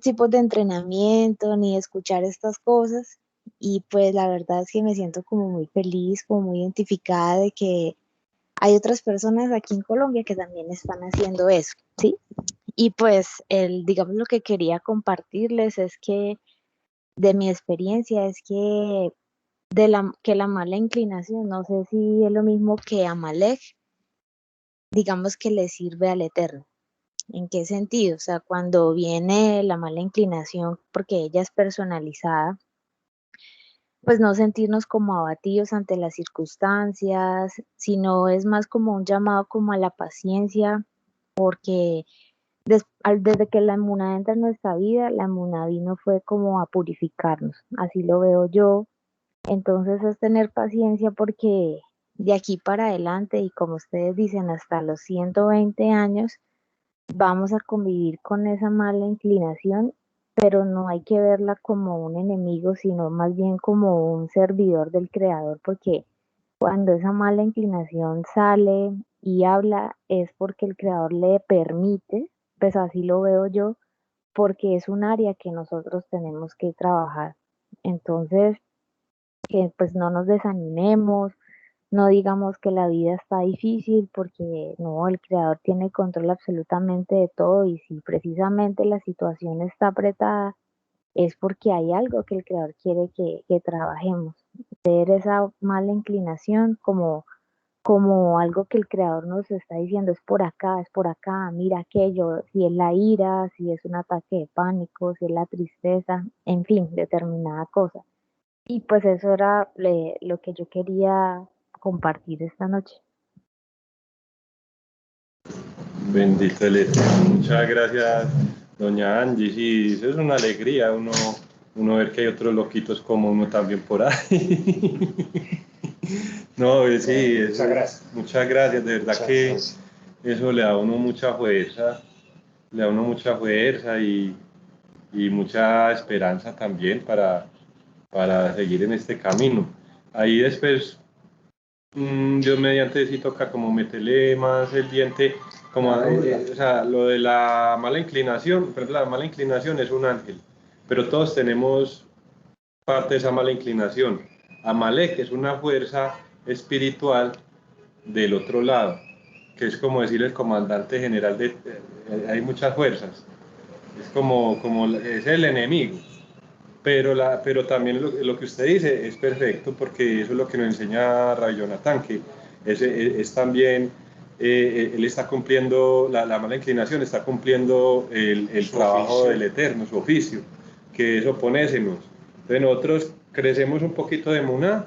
tipo de entrenamiento ni escuchar estas cosas, y pues la verdad es que me siento como muy feliz, como muy identificada de que hay otras personas aquí en Colombia que también están haciendo eso, ¿sí? Y pues digamos lo que quería compartirles es que de mi experiencia es que la mala inclinación, no sé si es lo mismo que Amalek, digamos que le sirve al Eterno. ¿En qué sentido? O sea, cuando viene la mala inclinación, porque ella es personalizada, pues no sentirnos como abatidos ante las circunstancias, sino es más como un llamado como a la paciencia, porque desde que la emuná entra en nuestra vida, la emuná vino fue como a purificarnos, así lo veo yo. Entonces es tener paciencia porque de aquí para adelante, y como ustedes dicen, hasta los 120 años, vamos a convivir con esa mala inclinación, pero no hay que verla como un enemigo, sino más bien como un servidor del Creador, porque cuando esa mala inclinación sale y habla es porque el Creador le permite, pues así lo veo yo, porque es un área que nosotros tenemos que trabajar. Entonces, que pues no nos desanimemos, no digamos que la vida está difícil, porque no, el creador tiene control absolutamente de todo, y si precisamente la situación está apretada es porque hay algo que el creador quiere que trabajemos. Ver esa mala inclinación como algo que el creador nos está diciendo, es por acá, mira aquello, si es la ira, si es un ataque de pánico, si es la tristeza, en fin, determinada cosa. Y pues eso era lo que yo quería compartir esta noche. Bendito el Eterno. Muchas gracias, doña Angie. Sí, eso es una alegría, uno ver que hay otros loquitos como uno también por ahí. No, sí, muchas gracias, de verdad que eso le da a uno mucha fuerza, y mucha esperanza también para seguir en este camino. Ahí después, Dios mediante sí toca como meterle más el diente, como, o sea, lo de la mala inclinación, pero la mala inclinación es un ángel, pero todos tenemos parte de esa mala inclinación. Amalek es una fuerza espiritual del otro lado, que es como decir el comandante general hay muchas fuerzas, es como es el enemigo, pero también lo que usted dice es perfecto, porque eso es lo que nos enseña Rabbi Jonathan, que es también, él está cumpliendo, la mala inclinación está cumpliendo el trabajo oficio del Eterno, su oficio, que es oponésenos. Entonces nosotros crecemos un poquito de Muná,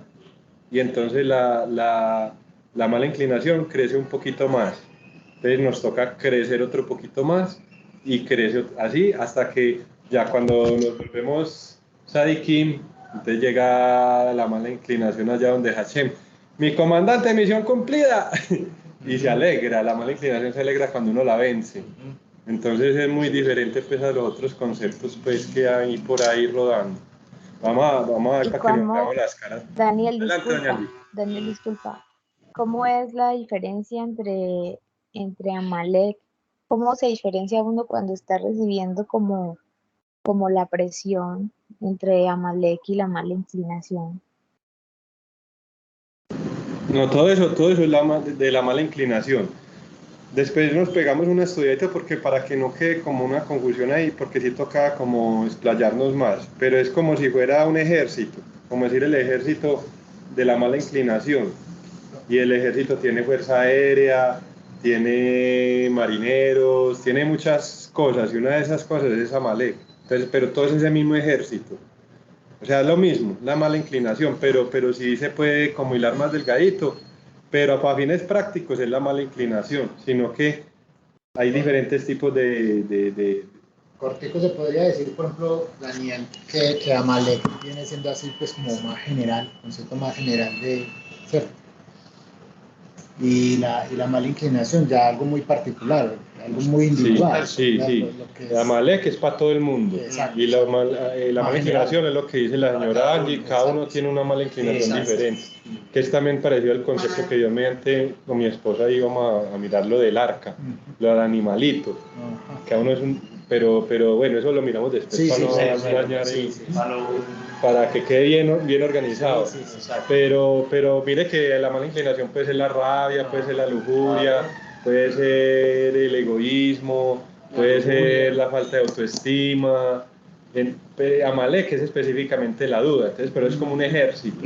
y entonces la mala inclinación crece un poquito más. Entonces nos toca crecer otro poquito más, y crece así hasta que ya cuando nos volvemos Sadikim, entonces llega la mala inclinación allá donde Hashem, mi comandante, misión cumplida, y se alegra, la mala inclinación se alegra cuando uno la vence. Entonces es muy diferente pues a los otros conceptos pues que hay por ahí rodando. Vamos a ver ¿Y para que nos cómo, veamos las caras. Daniel, Adelante, doña disculpa, Liz. Daniel, disculpa, cómo es la diferencia entre Amalek? ¿Cómo se diferencia uno cuando está recibiendo como la presión entre Amalek y la mala inclinación? No, todo eso es de la mala inclinación. Después nos pegamos una estudiadita porque para que no quede como una confusión ahí, porque sí toca como explayarnos más, pero es como si fuera un ejército, como decir el ejército de la mala inclinación. Y el ejército tiene fuerza aérea, tiene marineros, tiene muchas cosas, y una de esas cosas es Amalek. Entonces, pero todo es ese mismo ejército. O sea, es lo mismo, la mala inclinación, pero sí se puede como hilar más delgadito, pero para fines prácticos es la mala inclinación, sino que hay diferentes tipos de. Cortico se podría decir, por ejemplo, Daniel, que Amalek viene siendo así, pues como más general, concepto más general de, ¿cierto? Y la mala inclinación, ya algo muy particular, algo muy individual. Sí. Lo que es, Amalek es para todo el mundo. Exacto. Y la mala inclinación es lo que dice la señora Angie, cada uno tiene una mala inclinación diferente, que es también parecido al concepto que yo mediante con mi esposa íbamos a mirar lo del arca, lo del animalito. Cada uno es pero bueno, eso lo miramos después para no dañar para que quede bien organizado. Pero mire que la mala inclinación puede ser la rabia, puede ser la lujuria, puede ser el egoísmo, puede ser la falta de autoestima. Amalek es específicamente la duda, entonces, pero es como un ejército.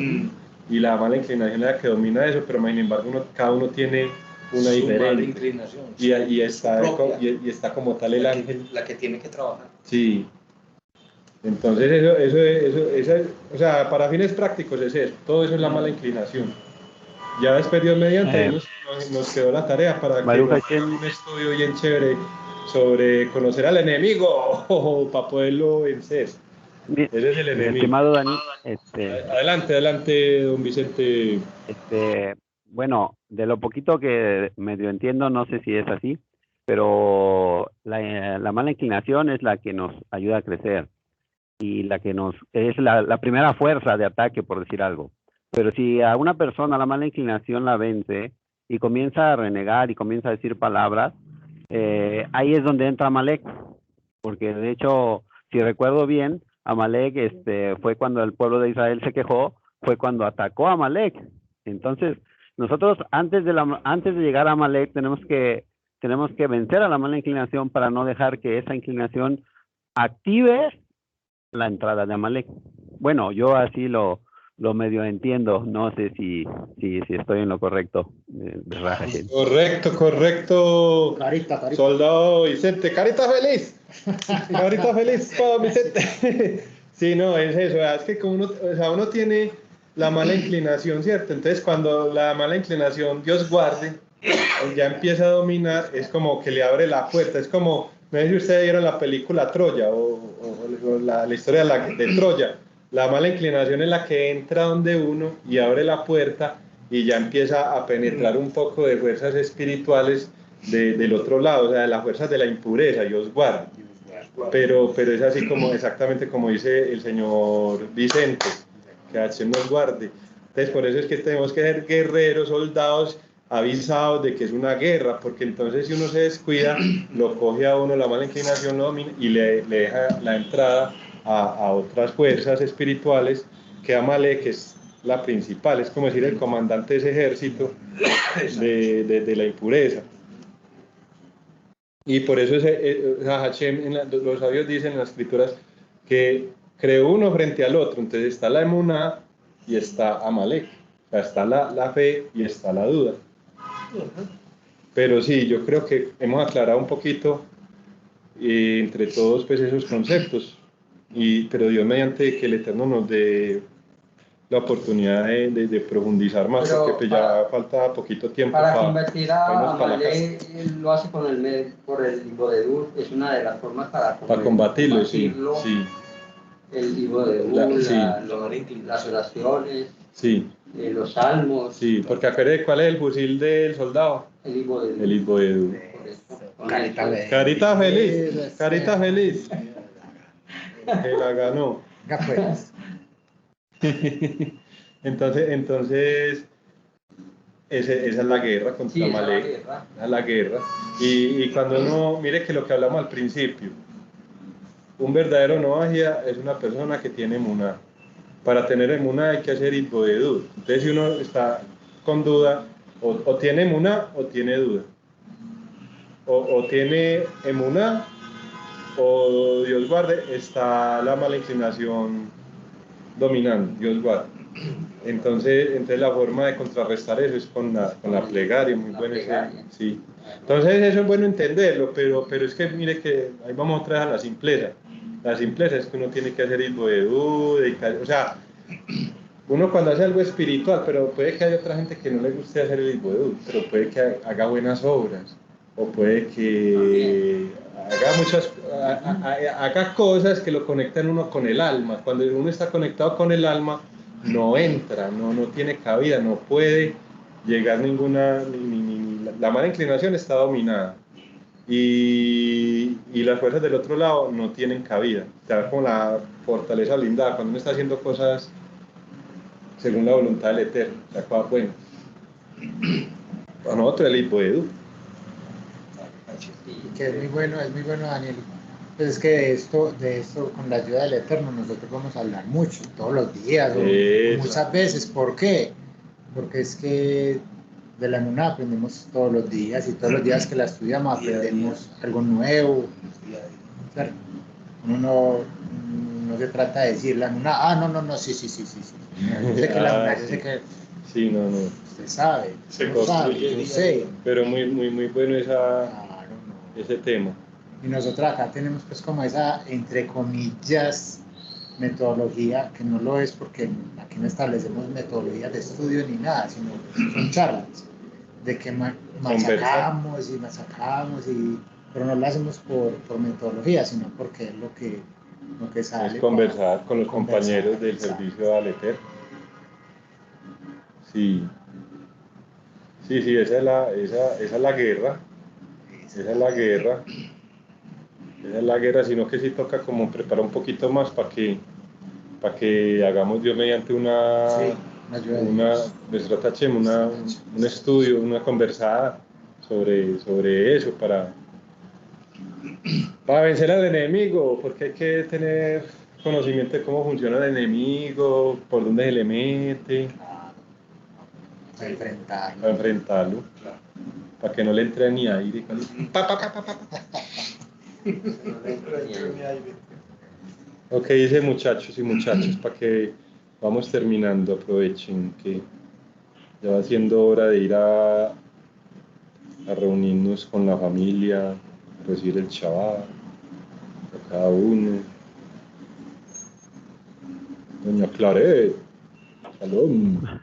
Y la mala inclinación es la que domina eso, pero sin embargo cada uno tiene una diferente. Y está como tal el ángel. La que tiene que trabajar. Sí. Entonces o sea, para fines prácticos es eso, todo eso es la mala inclinación. Ya después Dios mediante nos quedó la tarea para que nos haga un estudio bien chévere sobre conocer al enemigo para poderlo vencer. Ese es el enemigo. Estimado Dani, adelante, don Vicente. Bueno, de lo poquito que medio entiendo, no sé si es así, pero la mala inclinación es la que nos ayuda a crecer y la que es la primera fuerza de ataque, por decir algo. Pero si a una persona la mala inclinación la vence y comienza a renegar y comienza a decir palabras, ahí es donde entra Amalek, porque de hecho, si recuerdo bien, Amalek fue cuando el pueblo de Israel se quejó, fue cuando atacó a Amalek. Entonces, nosotros antes de llegar a Amalek tenemos que vencer a la mala inclinación para no dejar que esa inclinación active la entrada de Amalek. Bueno, yo así lo medio entiendo, no sé si estoy en lo correcto. Correcto. Carita. Soldado Vicente, carita feliz para Vicente. Sí, no, es eso, es que como uno tiene la mala inclinación, ¿cierto? Entonces cuando la mala inclinación, Dios guarde, ya empieza a dominar, es como que le abre la puerta, es como, no sé si ustedes vieron la película Troya o la historia de Troya. La mala inclinación es la que entra donde uno y abre la puerta y ya empieza a penetrar un poco de fuerzas espirituales del otro lado, o sea, de las fuerzas de la impureza, Dios guarde. Pero es así como exactamente como dice el señor Vicente, que Hashem nos guarde. Entonces por eso es que tenemos que ser guerreros, soldados, avisados de que es una guerra, porque entonces si uno se descuida, lo coge a uno la mala inclinación, lo domina y le deja la entrada a otras fuerzas espirituales, que Amalek es la principal, es como decir el comandante de ese ejército de la impureza. Y por eso Hashem, los sabios dicen en las escrituras que creó uno frente al otro. Entonces está la emuná y está Amalek. O sea, está la fe y está la duda. Pero sí, yo creo que hemos aclarado un poquito entre todos pues esos conceptos. Pero Dios, mediante que el Eterno nos dé la oportunidad de profundizar más, pero porque pues ya falta poquito tiempo para convertir a Amalek. Él lo hace por el libro de Dur, es una de las formas para combatirlo, sí. El libro de Dur, las oraciones, sí. Los salmos. Sí, porque acuérdate cuál es el fusil del soldado. El libro de Dur. El libro de Dur. Carita feliz. Carita feliz. Que la ganó. Entonces esa es la guerra contra Amalek. Esa es la guerra. Y cuando uno, mire que lo que hablamos al principio, un verdadero noagia es una persona que tiene emuná. Para tener emuná hay que hacer hitboedut. Entonces si uno está con duda, o tiene emuná o tiene duda. O tiene emuná, o Dios guarde, está la mala inclinación dominante, Dios guarde. Entonces la forma de contrarrestar eso es con la plegaria, muy buena. Sí. Entonces eso es bueno entenderlo, pero es que mire que ahí vamos otra vez a la simpleza. La simpleza es que uno tiene que hacer hitboedut, o sea, uno cuando hace algo espiritual, pero puede que haya otra gente que no le guste hacer el hitboedut, pero puede que haga buenas obras, o puede que haga cosas que lo conectan uno con el alma. Cuando uno está conectado con el alma, no entra, no tiene cabida, no puede llegar ninguna, la mala inclinación está dominada. Y las fuerzas del otro lado no tienen cabida. Está como la fortaleza blindada cuando uno está haciendo cosas según la voluntad del Eterno. O sea, bueno, para nosotros el hitboedut. Que es muy bueno, Daniel. Pues es que de esto, con la ayuda del Eterno, nosotros vamos a hablar mucho, todos los días, o muchas veces. ¿Por qué? Porque es que de la emuná aprendemos todos los días, y todos los días que la estudiamos aprendemos algo nuevo. Claro. Uno no se trata de decir la emuná, no, sí. Yo sé que la emuná, yo sé que... Sí, no. Usted sabe, yo sé. Pero muy bueno ese tema. Y nosotros acá tenemos pues como esa, entre comillas, metodología, que no lo es porque aquí no establecemos metodologías de estudio ni nada, sino son charlas, de que machacamos, pero no lo hacemos por metodología, sino porque es lo que sale. Es conversar con los compañeros del servicio al Eterno. Sí, esa es la guerra. Esa es la guerra, sino que sí toca como preparar un poquito más para que hagamos Dios mediante un estudio, una conversada sobre eso para vencer al enemigo, porque hay que tener conocimiento de cómo funciona el enemigo, por dónde se le mete. Para enfrentarlo. Claro. Para que no le entre ni aire. Ok, dice muchachos y muchachas, para que vamos terminando, aprovechen que ya va siendo hora de ir a reunirnos con la familia, a recibir el Shabbat, a cada uno. Doña Claret, salón.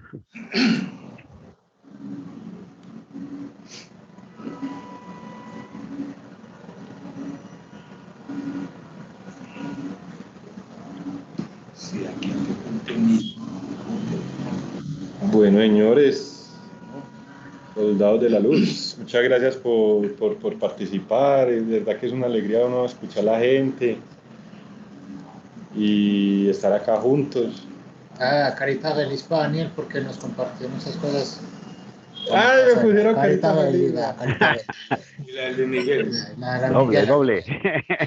Bueno, señores, soldados de la luz, muchas gracias por participar. Es verdad que es una alegría uno escuchar a la gente y estar acá juntos. Carita feliz para Daniel, porque nos compartió muchas cosas. ¡Ay, me pusieron carita feliz! Y la de Miguel. Doble, doble.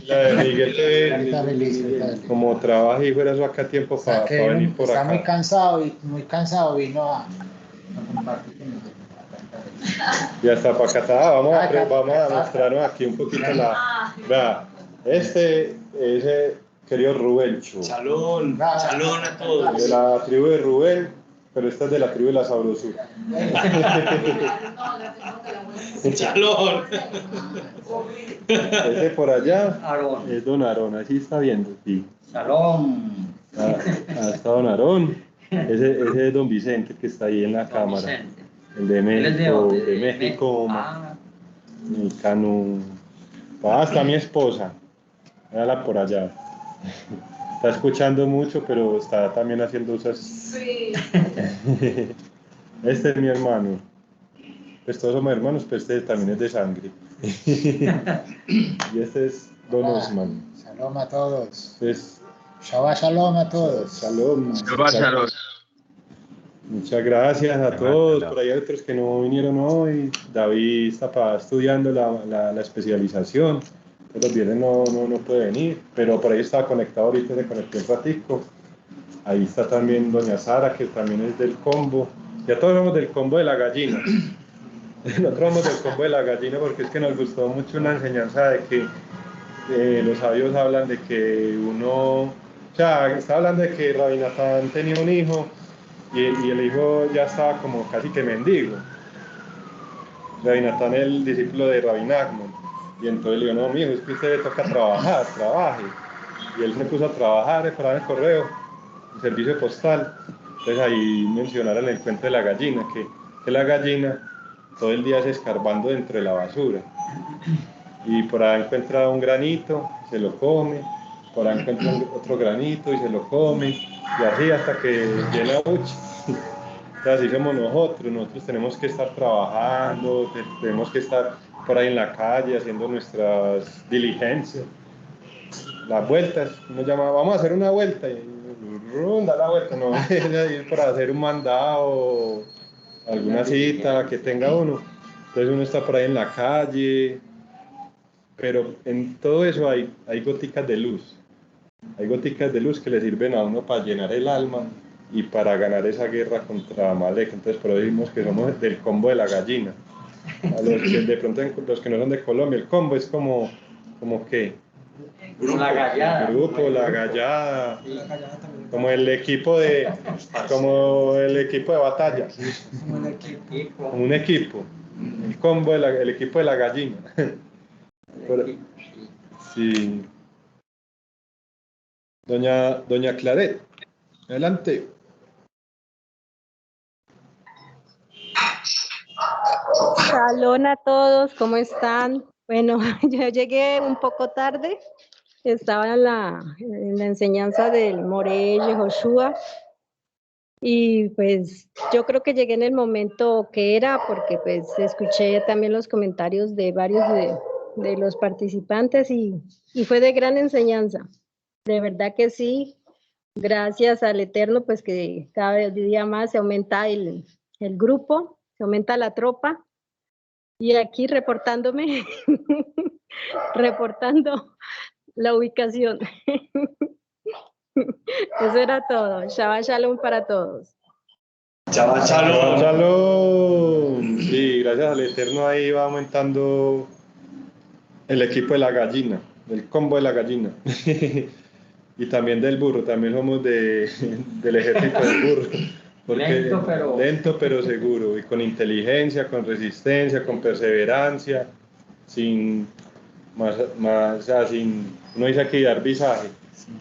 La de Miguel Ahorita feliz, ahorita feliz. como trabaja y fuera saca tiempo Está para que venir por está acá. muy cansado, vino a compartir con nosotros. Y hasta para acá, vamos a Acá. mostrarnos aquí un poquito la... Vea, ese querido Rubencho, Salón a todos. de la tribu de Rubén, pero esta es de la tribu de la sabrosura. Salón. Ese por allá Aarón. es Don Aarón, así está viendo, sí. Salón. Está Don Aarón, ese es Don Vicente que está ahí en la cámara. Vicente. El de Él es México, dónde? de México, Ah, mexicano. Está mi esposa, véala por allá. Está escuchando mucho, pero está también haciendo cosas. Sí. Este es mi hermano. Pues todos somos hermanos, pero este también es de sangre. Y este es Don Osman. Shalom a todos. Es Shabbat shalom a todos. Shalom. Shalom. Muchas gracias a todos. Por ahí hay otros que no vinieron hoy. David está estudiando la especialización. Los viernes no puede venir, pero por ahí está conectado ahorita, se conectó un ratico. Ahí está también doña Sara, que también es del combo. Ya todos somos del combo de la gallina. Nosotros somos del combo de la gallina porque es que nos gustó mucho una enseñanza de que los sabios hablan de que uno... O sea, está hablando de que Rabbi Natán tenía un hijo y el hijo ya estaba como casi que mendigo. Rabbi Natán, el discípulo de Rabbi Nachman. Y entonces le digo, no, mijo, es que usted le toca trabajar, trabaje. Y él se puso a trabajar, para el correo, el servicio postal. Entonces ahí mencionaron el cuento de la gallina, que la gallina todo el día se escarbando dentro de la basura. Y por ahí encuentra un granito, se lo come, por ahí encuentra otro granito y se lo come, y así hasta que llena mucho. Así somos nosotros tenemos que estar trabajando, tenemos que estar por ahí en la calle haciendo nuestras diligencias, las vueltas, uno llama, vamos a hacer una vuelta, y da la vuelta, no, ir para hacer un mandado, alguna cita que tenga uno, entonces uno está por ahí en la calle, pero en todo eso hay goticas de luz, que le sirven a uno para llenar el alma y para ganar esa guerra contra Amalek. Entonces por eso decimos que somos del combo de la gallina. A los que de pronto, los que no son de Colombia, el combo es como que la gallada. el grupo, la gallada, como el equipo de batalla, como un equipo, el combo, el equipo de la gallina. Sí. Doña Claret, adelante. Shalom a todos, ¿cómo están? Bueno, yo llegué un poco tarde, estaba en la enseñanza del Moreh Yehoshua y pues yo creo que llegué en el momento que era porque pues escuché también los comentarios de varios de los participantes y fue de gran enseñanza, de verdad que sí, gracias al Eterno pues que cada día más se aumenta el grupo, se aumenta la tropa. Y aquí reportándome, reportando la ubicación. Eso era todo. Shabbat Shalom para todos. Shabbat Shalom. Shalom. Sí, gracias al Eterno ahí va aumentando el equipo de la gallina, el combo de la gallina. Y también del burro, también somos del ejército del burro. Porque lento pero seguro, y con inteligencia, con resistencia, con perseverancia, uno dice aquí dar visaje,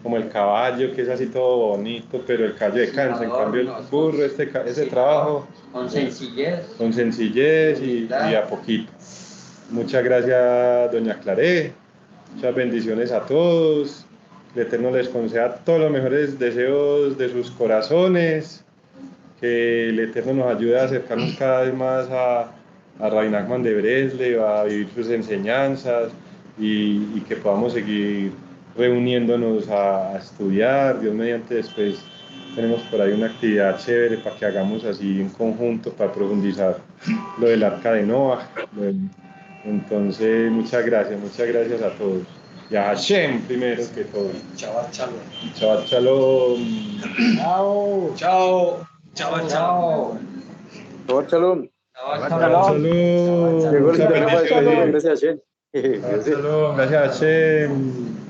como el caballo que es así todo bonito, pero el caballo descansa, en cambio el burro, ese trabajo, con sencillez y a poquito. Muchas gracias, doña Claré, muchas bendiciones a todos, el Eterno les conceda todos los mejores deseos de sus corazones, que el Eterno nos ayude a acercarnos cada vez más a Rabbi Nachman de Breslev, a vivir sus enseñanzas y que podamos seguir reuniéndonos a estudiar. Dios mediante, después tenemos por ahí una actividad chévere para que hagamos así en conjunto para profundizar lo del Arca de Noah, Entonces, muchas gracias a todos. Y a Hashem primero que todo. Chao, chao. Chao, chao. Chao. Chao. Chao, chao. Shabbat shalom. Shalom. Llegó el café para despedir, gracias a Shen. Shalom. Gracias a Hashem.